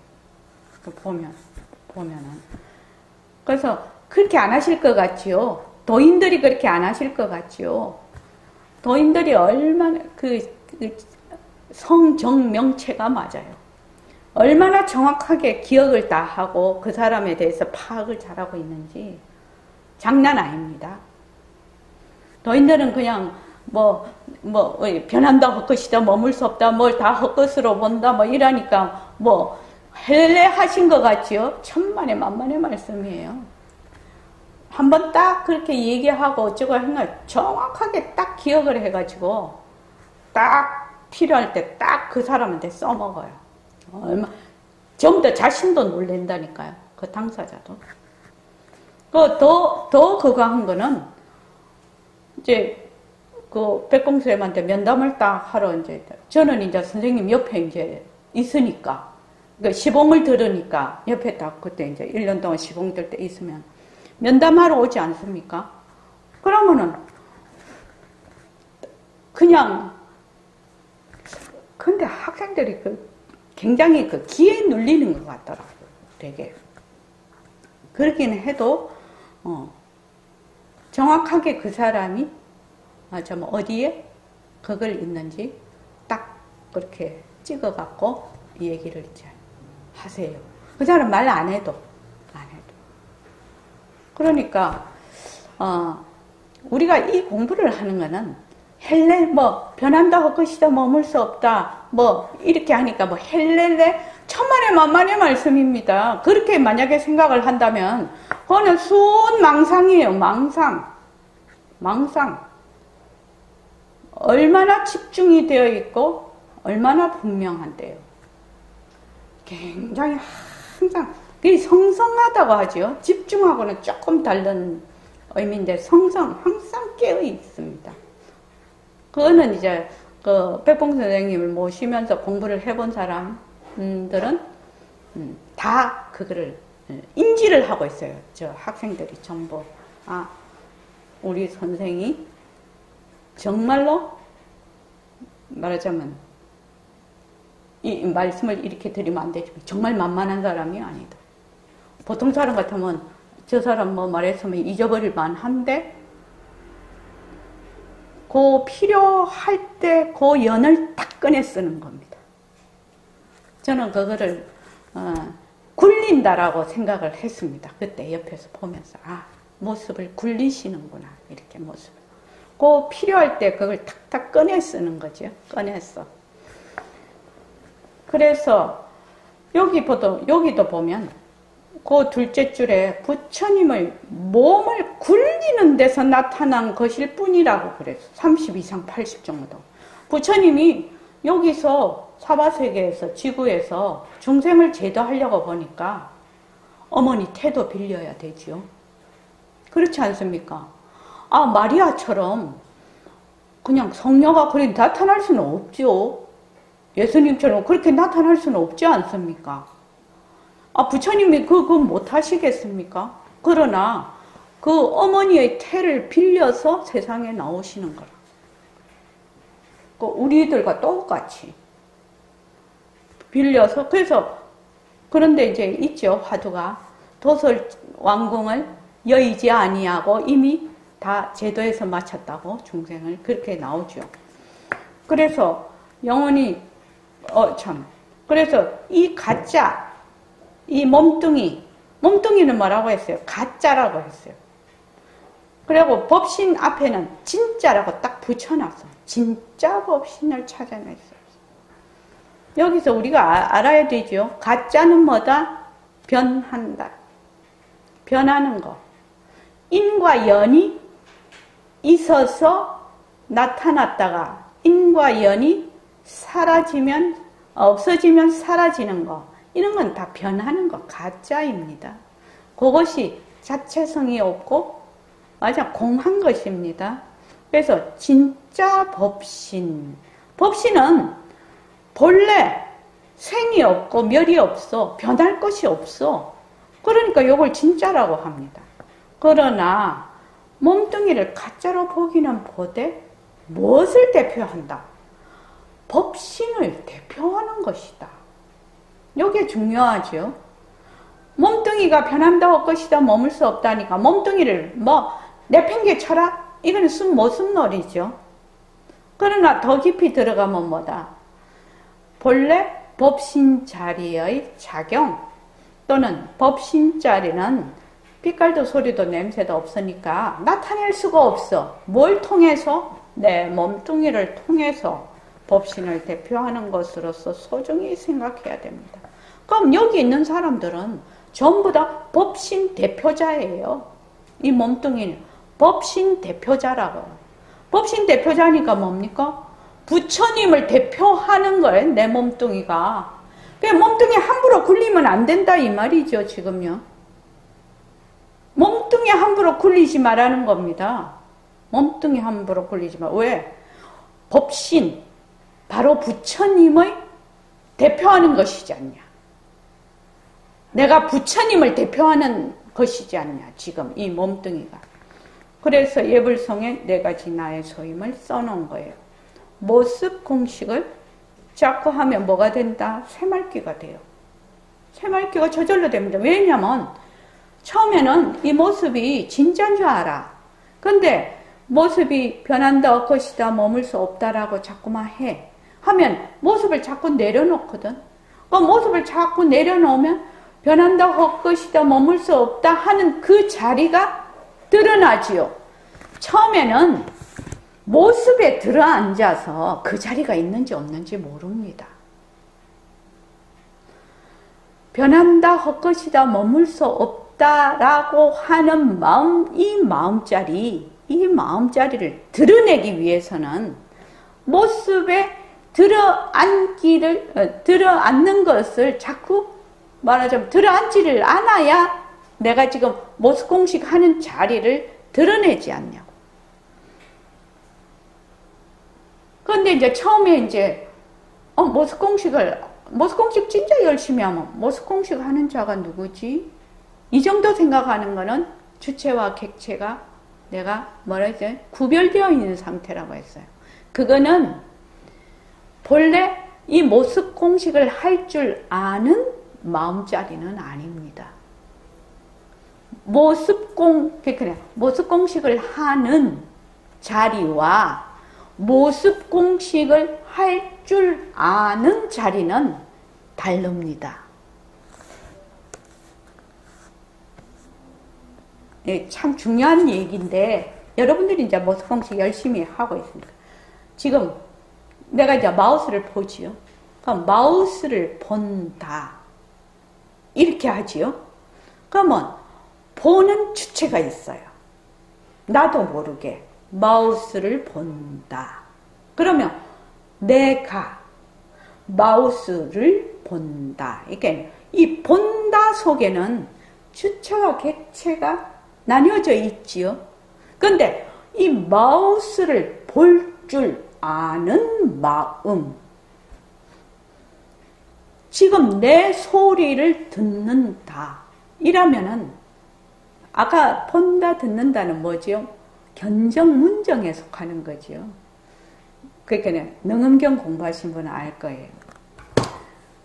보면은. 그래서 그렇게 안 하실 것 같지요. 도인들이 그렇게 안 하실 것 같지요. 도인들이 얼마나 성정명체가 맞아요. 얼마나 정확하게 기억을 다 하고 그 사람에 대해서 파악을 잘하고 있는지 장난 아닙니다. 도인들은 그냥 변한다 헛것이다 머물 수 없다 뭘 다 헛것으로 본다 뭐 이러니까 헬레 하신 것 같지요? 천만의 만만의 말씀이에요. 한번 딱 그렇게 얘기하고 어쩌고 하면 정확하게 딱 기억을 해가지고 딱 필요할 때 딱 그 사람한테 써먹어요. 전부 다 자신도 놀랜다니까요. 그 당사자도. 더 그거 한 거는 이제 그 백공수님한테 면담을 딱 하러 저는 이제 선생님 옆에 이제 있으니까 시봉을 들으니까 옆에 딱 그때 이제 1년 동안 시봉 들 때 있으면 면담하러 오지 않습니까? 그러면은 그냥 근데 학생들이 굉장히 기에 눌리는 것 같더라고요. 되게 그렇기는 해도 정확하게 그 사람이 어디에 그걸 있는지 딱 그렇게 찍어갖고 얘기를 이제 하세요. 그 사람 말 안 해도. 그러니까 우리가 이 공부를 하는 거는 헬레 변한다 헛것이다 머물 수 없다 이렇게 하니까 헬레레 천만의 만만의 말씀입니다. 그렇게 만약에 생각을 한다면 그거는 순 망상이에요. 망상. 얼마나 집중이 되어 있고 얼마나 분명한데요. 굉장히 항상 성성하다고 하죠. 집중하고는 조금 다른 의미인데 항상 깨어 있습니다. 그거는 이제 백봉 선생님을 모시면서 공부를 해본 사람들은 다 그거를 인지를 하고 있어요. 저 학생들이 전부 우리 선생이 정말로 말하자면 이 말씀을 이렇게 드리면 안 되지만 정말 만만한 사람이 아니다. 보통 사람 같으면 저 사람 말했으면 잊어버릴 만한데 그 필요할 때 그 연을 딱 꺼내 쓰는 겁니다. 저는 그거를 굴린다라고 생각을 했습니다. 그때 옆에서 보면서 모습을 굴리시는구나, 이렇게 모습을. 그 필요할 때 그걸 탁탁 꺼내 쓰는 거죠. 꺼내서. 그래서 여기도 보면 그 둘째 줄에 부처님을 몸을 굴리는 데서 나타난 것일 뿐이라고 그랬어. 30 이상 80 정도. 부처님이 여기서 사바세계에서 지구에서 중생을 제도하려고 보니까 어머니 태도 빌려야 되지요. 그렇지 않습니까? 마리아처럼 그냥 성녀가 그렇게 나타날 수는 없죠. 예수님처럼 그렇게 나타날 수는 없지 않습니까? 부처님이 그거 못 하시겠습니까? 그러나 그 어머니의 태를 빌려서 세상에 나오시는 거라. 우리들과 똑같이 빌려서, 그런데 이제 있죠, 화두가. 도솔 왕궁을 여의지 아니하고 이미 다 제도에서 마쳤다고 중생을 그렇게 나오죠. 그래서 영원히, 그래서 이 가짜, 이 몸뚱이는 뭐라고 했어요? 가짜라고 했어요. 그리고 법신 앞에는 진짜라고 딱 붙여놨어. 진짜 법신을 찾아냈어요. 여기서 우리가 알아야 되죠. 가짜는 뭐다? 변한다. 변하는 거. 인과 연이 있어서 나타났다가 인과 연이 없어지면 사라지는 거. 이런 건 다 변하는 거, 가짜입니다. 그것이 자체성이 없고, 공한 것입니다. 그래서 진짜 법신. 법신은 본래 생이 없고 멸이 없어. 변할 것이 없어. 그러니까 이걸 진짜라고 합니다. 그러나 몸뚱이를 가짜로 보기는 보되 무엇을 대표한다? 법신을 대표하는 것이다. 이게 중요하죠. 몸뚱이가 변한다 할 것이다, 머물 수 없다니까 몸뚱이를 내팽개쳐라? 이거는 모순놀이죠. 그러나 더 깊이 들어가면 뭐다? 본래 법신 자리의 작용 또는 법신 자리는 빛깔도 소리도 냄새도 없으니까 나타낼 수가 없어. 뭘 통해서? 내 몸뚱이를 통해서 법신을 대표하는 것으로서 소중히 생각해야 됩니다. 그럼 여기 있는 사람들은 전부 다 법신 대표자예요. 이 몸뚱이는 법신 대표자라고. 법신 대표자니까 뭡니까? 부처님을 대표하는 거예요, 내 몸뚱이가. 몸뚱이 함부로 굴리면 안 된다 이 말이죠, 지금요. 몸뚱이 함부로 굴리지 말라는 겁니다. 몸뚱이 함부로 굴리지 마. 왜? 법신, 바로 부처님의 대표하는 것이지 않냐. 내가 부처님을 대표하는 것이지 않냐, 지금 이 몸뚱이가. 그래서 예불성에 네 가지 나의 소임을 써놓은 거예요. 모습 공식을 자꾸 하면 뭐가 된다? 새말귀가 돼요. 새말귀가 저절로 됩니다. 왜냐면 처음에는 이 모습이 진짜인 줄 알아. 근데 모습이 변한다, 엇것이다, 머물 수 없다라고 자꾸만 하면 모습을 자꾸 내려놓거든. 그 모습을 자꾸 내려놓으면 변한다, 헛것이다, 머물 수 없다 하는 그 자리가 드러나지요. 처음에는 모습에 들어앉아서 그 자리가 있는지 없는지 모릅니다. 변한다, 헛것이다, 머물 수 없다라고 하는 마음, 이 마음자리를 드러내기 위해서는 모습에 들어앉는 것을 자꾸 말하자면 들어앉지를 않아야 내가 지금 모습 공식 하는 자리를 드러내지 않냐고. 그런데 이제 처음에 모습 공식 진짜 열심히 하면 모습 공식 하는 자가 누구지? 이 정도 생각하는 거는 주체와 객체가 내가 구별되어 있는 상태라고 했어요. 그거는 본래 이 모습 공식을 할 줄 아는 마음자리는 아닙니다. 모습 공식을 하는 자리와 모습 공식을 할 줄 아는 자리는 다릅니다. 예, 참 중요한 얘기인데 여러분들이 이제 모습 공식 열심히 하고 있습니다. 지금 내가 이제 마우스를 보지요. 그럼 마우스를 본다. 이렇게 하지요. 그러면 보는 주체가 있어요. 나도 모르게 마우스를 본다. 그러면 내가 마우스를 본다. 이게 이 본다 속에는 주체와 객체가 나뉘어져 있지요. 그런데 이 마우스를 볼 줄 아는 마음, 지금 내 소리를 듣는다 이라면은 아까 본다 듣는다는 뭐지요? 견정문정에 속하는 거지요. 그러니까 능음경 공부하신 분은 알 거예요.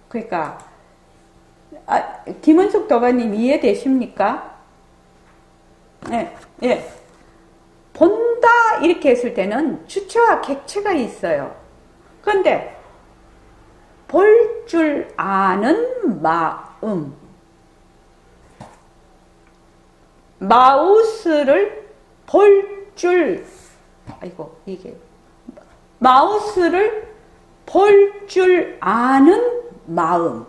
그러니까 김은숙 도가님 이해되십니까? 예, 예. 본다 이렇게 했을 때는 주체와 객체가 있어요. 그런데 볼 줄 아는 마음, 마우스를 볼 줄, 마우스를 볼 줄 아는 마음,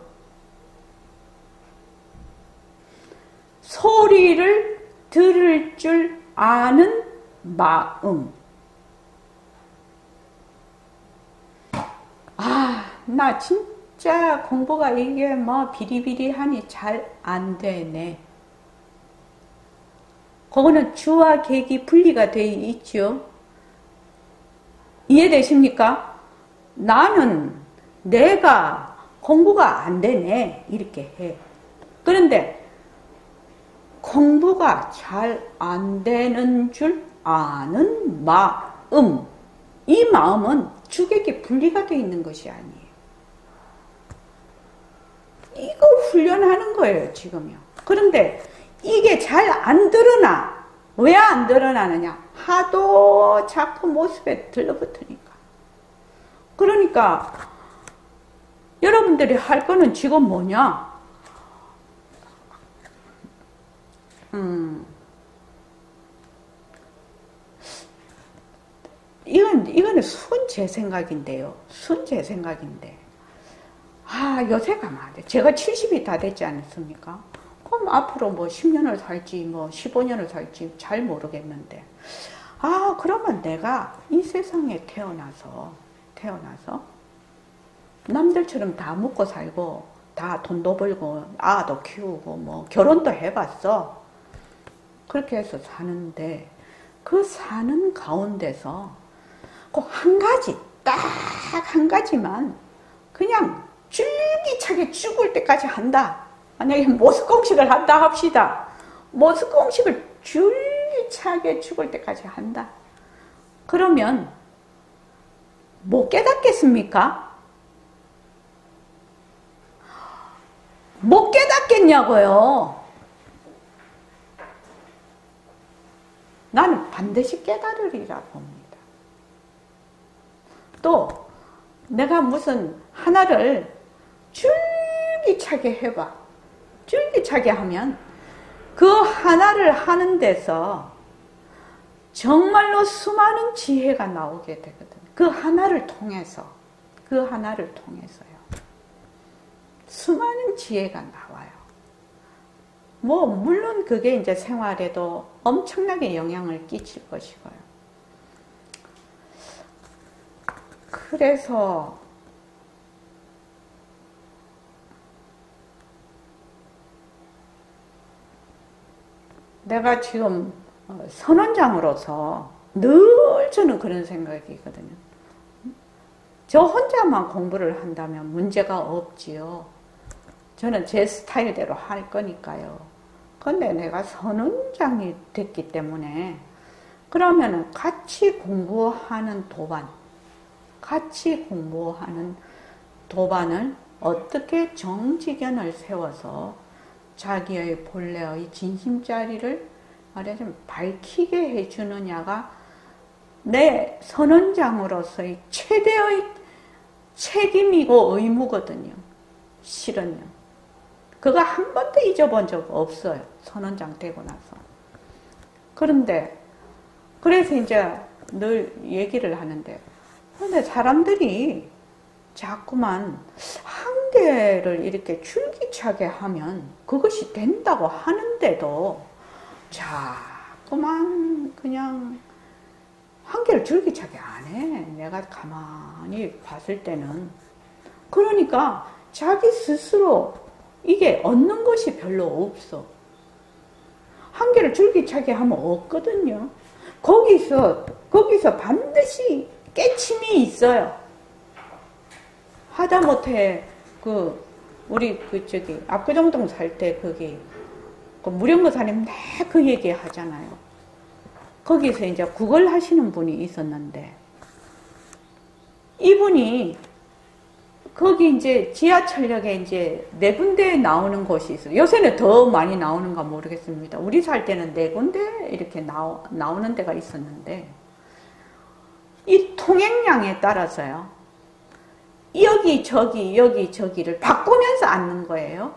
소리를 들을 줄 아는 마음. 나 진짜 공부가 이게 뭐 비리비리하니 잘 안 되네. 그거는 주와 객이 분리가 되어 있죠. 이해되십니까? 나는 내가 공부가 안 되네 이렇게 해. 그런데 공부가 잘 안 되는 줄 아는 마음, 이 마음은 주객이 분리가 되어 있는 것이 아니에요. 이거 훈련하는 거예요 지금요. 그런데 이게 잘 안 드러나. 왜 안 드러나느냐? 하도 자꾸 모습에 들러붙으니까. 그러니까 여러분들이 할 거는 지금 뭐냐? 이거는 순 제 생각인데요. 순 제 생각인데. 요새 가면 안 돼. 제가 70이 다 됐지 않습니까? 그럼 앞으로 뭐 10년을 살지, 뭐 15년을 살지 잘 모르겠는데. 그러면 내가 이 세상에 태어나서 남들처럼 다 먹고 살고, 다 돈도 벌고, 아도 키우고, 뭐 결혼도 해봤어. 그렇게 해서 사는데, 그 사는 가운데서 꼭 한 가지, 딱 한 가지만 그냥 줄기차게 죽을 때까지 한다. 만약에 모습공식을 한다 합시다. 모습공식을 줄기차게 죽을 때까지 한다. 그러면 못 깨닫겠습니까? 못 깨닫겠냐고요. 나는 반드시 깨달으리라 봅니다. 또 내가 무슨 하나를 줄기차게 해봐. 줄기차게 하면 그 하나를 하는 데서 정말로 수많은 지혜가 나오게 되거든. 그 하나를 통해서요. 수많은 지혜가 나와요. 뭐 물론 그게 이제 생활에도 엄청나게 영향을 끼칠 것이고요. 그래서 내가 지금 선원장으로서 늘 저는 그런 생각이거든요. 저 혼자만 공부를 한다면 문제가 없지요. 저는 제 스타일대로 할 거니까요. 근데 내가 선원장이 됐기 때문에 그러면은 같이 공부하는 도반을 어떻게 정지견을 세워서 자기의 본래의 진심자리를 말하자면 밝히게 해주느냐가 내 선원장으로서의 최대의 책임이고 의무거든요. 실은요. 그거 한 번도 잊어본 적 없어요. 선원장 되고 나서. 그런데 그래서 이제 늘 얘기를 하는데, 근데 사람들이 자꾸만 한계를 이렇게 줄기차게 하면 그것이 된다고 하는데도 자꾸만 그냥 한계를 줄기차게 안 해. 내가 가만히 봤을 때는. 그러니까 자기 스스로 이게 얻는 것이 별로 없어. 한계를 줄기차게 하면 없거든요. 거기서 반드시 깨침이 있어요. 하다못해 우리 압구정동 살 때 거기 무령거사님 매 그 얘기 하잖아요. 거기서 이제 국을 하시는 분이 있었는데, 이분이 거기 이제 지하철역에 이제 4군데 나오는 곳이 있어요. 요새는 더 많이 나오는가 모르겠습니다. 우리 살 때는 4군데 이렇게 나오는 데가 있었는데, 이 통행량에 따라서요, 여기저기를 바꾸면서 앉는 거예요.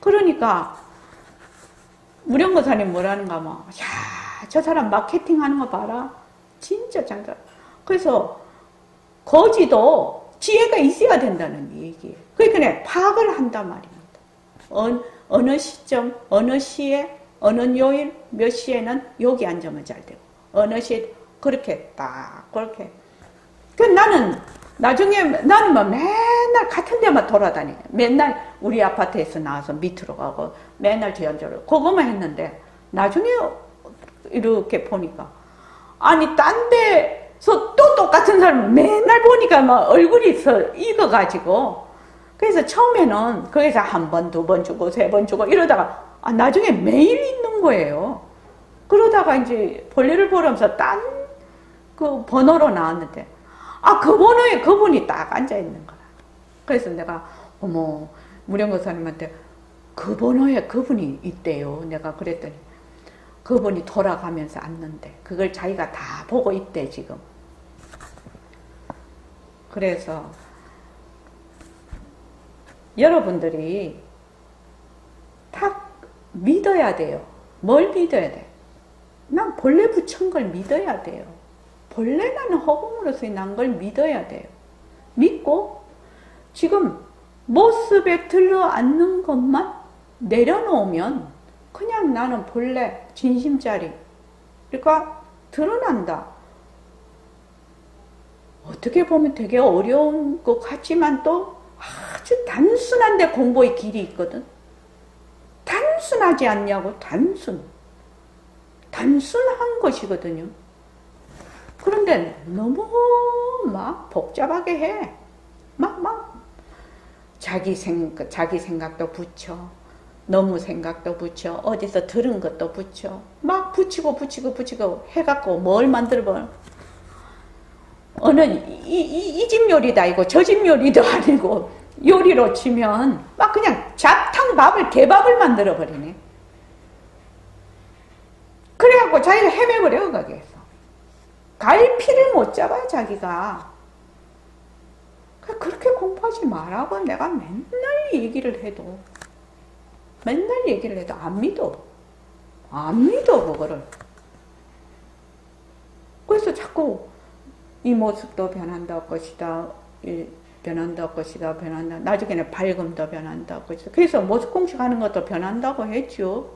그러니까 무령거사님 뭐라는가 야, 저 사람 마케팅 하는 거 봐라. 진짜 장사. 그래서 거지도 지혜가 있어야 된다는 얘기예요. 그러니까 파악을 한단 말입니다. 어느 시점, 어느 시에, 어느 요일, 몇 시에는 여기 앉으면 잘 되고, 어느 시에 그렇게 딱 그렇게. 나는 맨날 같은 데만 돌아다녀요. 맨날 우리 아파트에서 나와서 밑으로 가고 맨날 저쪽으로 그것만 했는데, 나중에 이렇게 보니까 아니 딴 데서 또 똑같은 사람을 맨날 보니까 막 얼굴이 익어가지고, 그래서 처음에는 거기서 1번, 2번 주고 3번 주고 이러다가 나중에 매일 있는 거예요. 그러다가 이제 볼일을 보면서 딴 그 번호로 나왔는데, 그 번호에 그분이 딱 앉아있는 거야. 그래서 내가, 무령거사님한테 그 번호에 그분이 있대요. 내가 그랬더니, 그분이 돌아가면서 앉는데, 그걸 자기가 다 보고 있대, 지금. 그래서, 여러분들이 딱 믿어야 돼요. 뭘 믿어야 돼? 난 본래 부처인 걸 믿어야 돼요. 본래 나는 허공으로서 난 걸 믿어야 돼요. 믿고 지금 모습에 들러앉는 것만 내려놓으면 그냥 나는 본래 진심자리 그러니까 드러난다. 어떻게 보면 되게 어려운 것 같지만 또 아주 단순한데 공부의 길이 있거든. 단순하지 않냐고. 단순한 것이거든요. 그런데 너무 막 복잡하게 해. 자기 생각도 붙여. 너무 생각도 붙여. 어디서 들은 것도 붙여. 막 붙이고 해갖고 뭘 만들어버려. 어느 이 집 요리도 아니고 저 집 요리도 아니고 요리로 치면 막 그냥 잡탕밥을 개밥을 만들어버리네. 그래갖고 자기가 헤매버려 거기에서. 갈피를 못 잡아요 자기가. 그렇게 공부하지 말라고 내가 맨날 얘기를 해도 안 믿어 그거를. 그래서 자꾸 이 모습도 변한다 것이다. 변한다 것이다. 나중에는 밝음도 변한다 것이다. 그래서 모습 공식하는 것도 변한다고 했죠.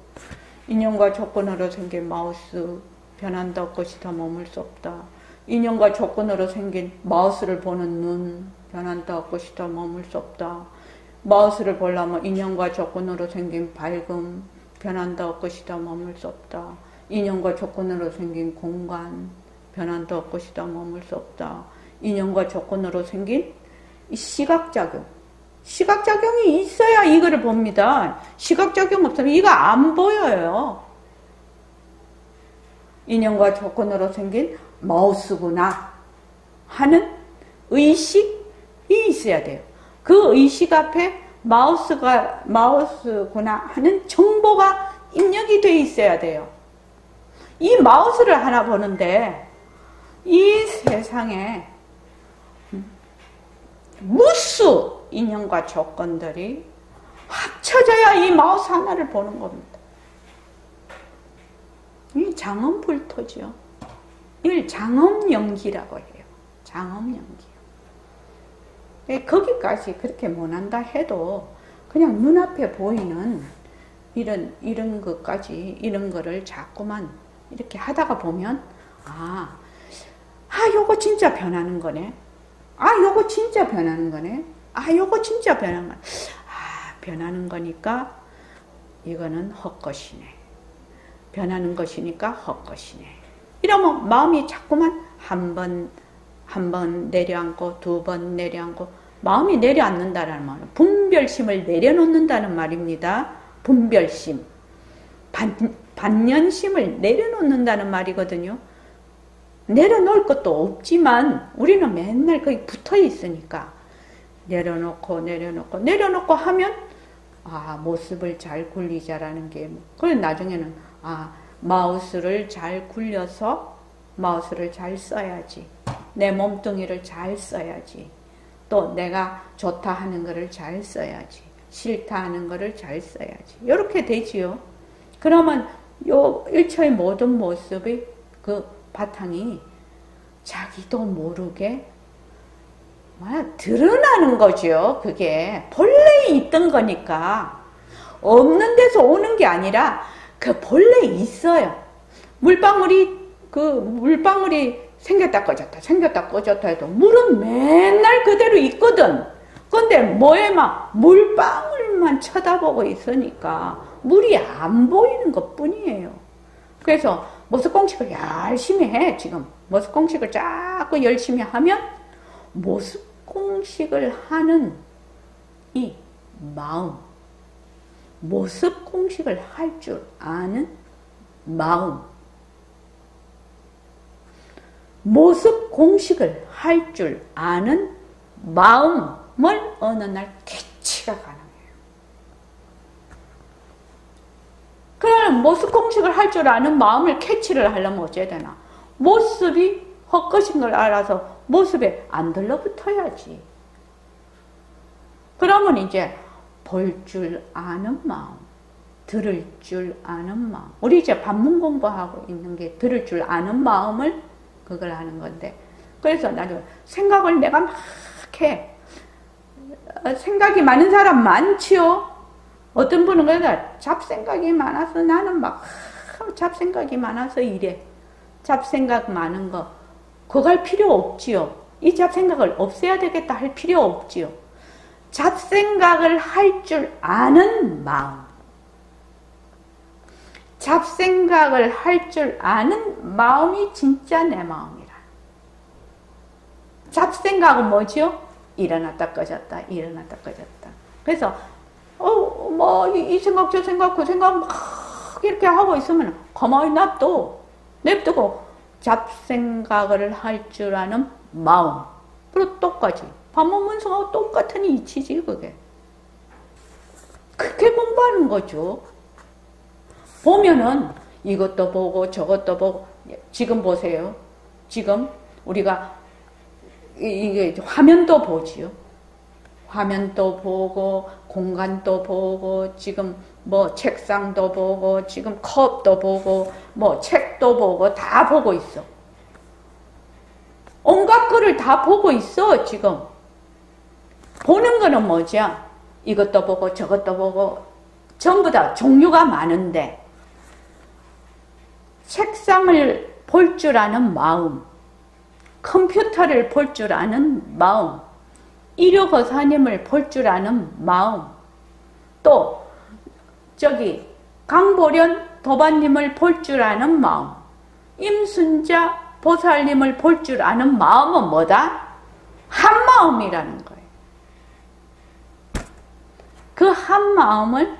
인연과 조건으로 생긴 마우스 변한다 것이다. 머물 수 없다. 인연과 조건으로 생긴 마우스를 보는 눈 변한다 것이다. 머물 수 없다. 마우스를 보려면 인연과 조건으로 생긴 밝음 변한다 것이다. 머물 수 없다. 인연과 조건으로 생긴 공간 변한다 것이다. 머물 수 없다. 인연과 조건으로 생긴 시각작용. 시각작용이 있어야 이거를 봅니다. 시각작용 없으면 이거 안 보여요. 인연과 조건으로 생긴 마우스구나 하는 의식이 있어야 돼요. 그 의식 앞에 마우스구나 하는 정보가 입력이 돼 있어야 돼요. 이 마우스를 하나 보는데 이 세상에 무수 인연과 조건들이 합쳐져야 이 마우스 하나를 보는 겁니다. 이 장엄불토죠. 이걸 장엄연기라고 해요. 장엄연기. 거기까지 그렇게 못한다 해도 그냥 눈앞에 보이는 이런 것까지, 이런 거를 자꾸만 이렇게 하다가 보면, 요거 진짜 변하는 거네. 요거 진짜 변하는 거네. 요거 진짜 변하는 거네. 변하는 거니까 이거는 헛것이네. 변하는 것이니까 헛것이네. 이러면 마음이 자꾸만 한 번 내려앉고, 두 번 내려앉고, 마음이 내려앉는다는 말은 분별심을 내려놓는다는 말입니다. 분별심. 반년심을 내려놓는다는 말이거든요. 내려놓을 것도 없지만 우리는 맨날 거기 붙어 있으니까 내려놓고 하면 모습을 잘 굴리자라는 게, 그래 나중에는 마우스를 잘 굴려서 마우스를 잘 써야지. 내 몸뚱이를 잘 써야지. 또 내가 좋다 하는 거를 잘 써야지. 싫다 하는 거를 잘 써야지. 이렇게 되지요. 그러면 요 일처의 모든 모습의 그 바탕이 자기도 모르게 드러나는 거죠. 그게 본래 있던 거니까. 없는 데서 오는 게 아니라 그 본래 있어요. 물방울이 생겼다 꺼졌다 해도 물은 맨날 그대로 있거든. 근데 뭐에만 물방울만 쳐다보고 있으니까 물이 안 보이는 것 뿐이에요. 그래서 모습공식을 열심히 해. 지금 모습공식을 자꾸 열심히 하면 모습공식을 하는 이 마음, 모습공식을 할 줄 아는 마음, 모습공식을 할 줄 아는 마음을 어느 날 캐치가 가능해요. 그러면 모습공식을 할 줄 아는 마음을 캐치를 하려면 어째야 되나? 모습이 헛것인 걸 알아서 모습에 안 들러붙어야지. 그러면 이제 볼 줄 아는 마음, 들을 줄 아는 마음. 우리 이제 반문 공부하고 있는 게 들을 줄 아는 마음을 그걸 하는 건데, 그래서 나중에 생각을 내가 막 해. 생각이 많은 사람 많지요. 어떤 분은 그러다 잡생각이 많아서 나는 막 잡생각이 많아서 이래. 잡생각 많은 거 그거 할 필요 없지요. 이 잡생각을 없애야 되겠다 할 필요 없지요. 잡생각을 할 줄 아는 마음, 잡생각을 할 줄 아는 마음이 진짜 내 마음이라. 잡생각은 뭐지요? 일어났다 꺼졌다, 일어났다 꺼졌다. 그래서 이 생각 저 생각 그 생각 막 이렇게 하고 있으면 가만히 냅두고 잡생각을 할 줄 아는 마음, 그리고 똑같이 반문문성하고 똑같은 이치지. 그게 그렇게 공부하는 거죠. 보면은 이것도 보고 저것도 보고. 지금 보세요. 지금 우리가 이게 화면도 보지요. 화면도 보고 공간도 보고 지금 뭐 책상도 보고 지금 컵도 보고 뭐 책도 보고 다 보고 있어. 온갖 거를 다 보고 있어. 지금 보는 거는 뭐죠? 이것도 보고 저것도 보고 전부 다 종류가 많은데, 책상을 볼 줄 아는 마음, 컴퓨터를 볼 줄 아는 마음, 일요거사님을 볼 줄 아는 마음, 또 저기 강보련 도반님을 볼 줄 아는 마음, 임순자 보살님을 볼 줄 아는 마음은 뭐다? 한 마음이라는 거예요. 그 한 마음을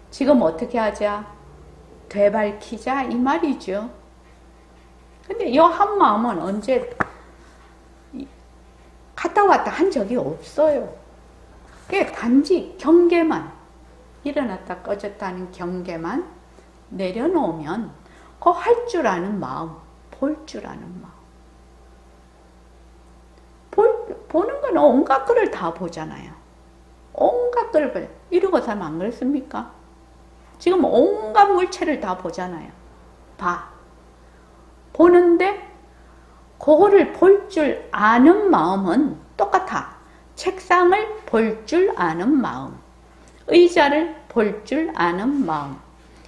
지금 어떻게 하자? 되밟히자 이 말이죠. 근데 이 한 마음은 언제 갔다 왔다 한 적이 없어요. 그게 단지 경계만, 일어났다 꺼졌다는 경계만 내려놓으면 그 할 줄 아는 마음, 볼 줄 아는 마음. 보는 건 온갖 거를 다 보잖아요. 온갖 거를 봐요. 이러고 살면 안 그렇습니까? 지금 온갖 물체를 다 보잖아요. 봐. 보는데 그거를 볼 줄 아는 마음은 똑같아. 책상을 볼 줄 아는 마음, 의자를 볼 줄 아는 마음,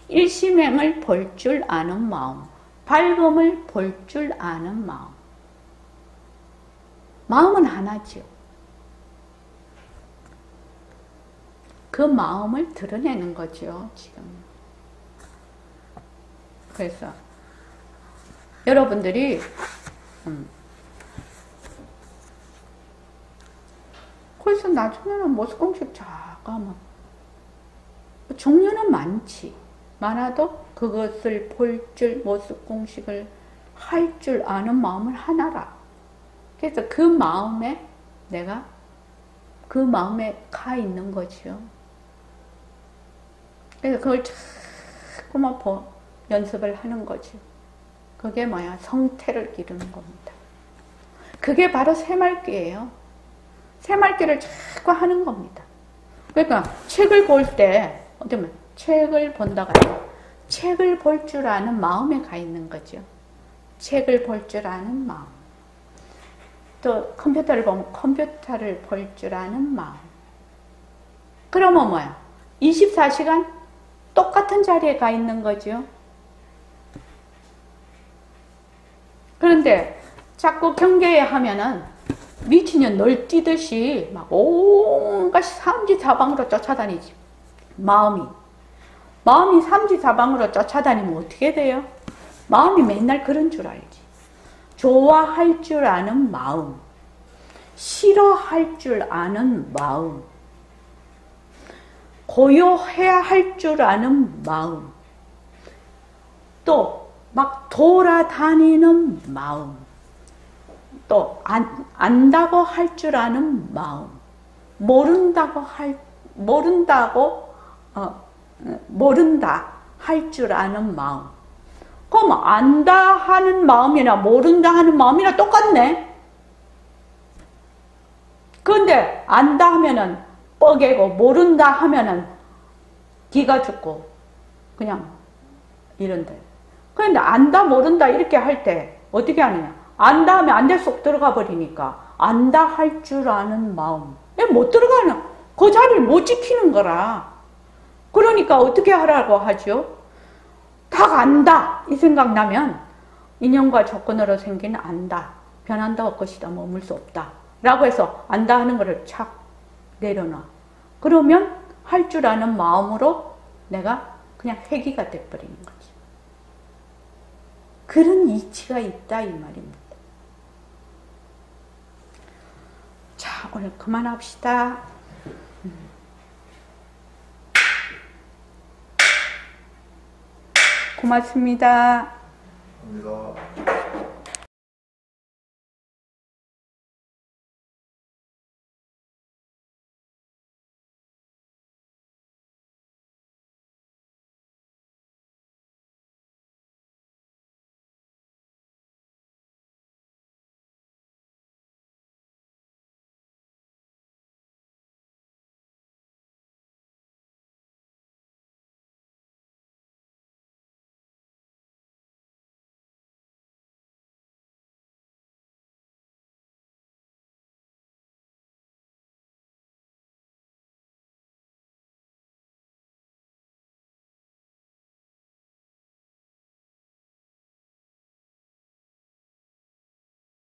일심행을 볼 줄 아는 마음, 밝음을 볼 줄 아는 마음. 마음은 하나죠. 그 마음을 드러내는 거죠, 지금. 그래서 여러분들이 그래서 나중에는 모습공식 잠깐만 종류는 많아도 그것을 볼 줄, 모습공식을 할 줄 아는 마음은 하나라. 그래서 그 마음에 내가 그 마음에 가 있는 거죠. 그래서 그걸 자꾸만 연습을 하는 거죠. 그게 뭐야? 성태를 기르는 겁니다. 그게 바로 새말귀예요. 새말귀를 자꾸 하는 겁니다. 그러니까 책을 볼 때 어쩌면 책을 본다가 책을 볼 줄 아는 마음에 가 있는 거죠. 책을 볼 줄 아는 마음. 또 컴퓨터를 보면 컴퓨터를 볼 줄 아는 마음. 그러면 뭐야? 24시간 똑같은 자리에 가 있는 거죠. 그런데 자꾸 경계에 하면은 미친년 널뛰듯이 막 온갖 삼지사방으로 쫓아다니지. 마음이 삼지사방으로 쫓아다니면 어떻게 돼요? 마음이 맨날 그런 줄 알지. 좋아할 줄 아는 마음, 싫어할 줄 아는 마음, 고요해야 할 줄 아는 마음, 또 막 돌아다니는 마음, 또 안다고 할 줄 아는 마음, 모른다 할 줄 아는 마음. 그럼 안다 하는 마음이나 모른다 하는 마음이나 똑같네. 그런데 안다 하면은 뻐개고 모른다 하면은 기가 죽고 그냥 이런데. 그런데 안다 모른다 이렇게 할 때 어떻게 하느냐? 안다 하면 안대 쏙 들어가 버리니까 안다 할 줄 아는 마음. 왜 못 들어가는? 그 자리를 못 지키는 거라. 그러니까 어떻게 하라고 하죠? 다 안다 이 생각 나면 인연과 조건으로 생긴 안다, 변한다 것이다, 머물 수 없다 라고 해서 안다 하는 거를 착 내려놔. 그러면 할 줄 아는 마음으로 내가 그냥 회귀가 돼버리는 거지. 그런 이치가 있다 이 말입니다. 자, 오늘 그만합시다. 고맙습니다. 감사합니다.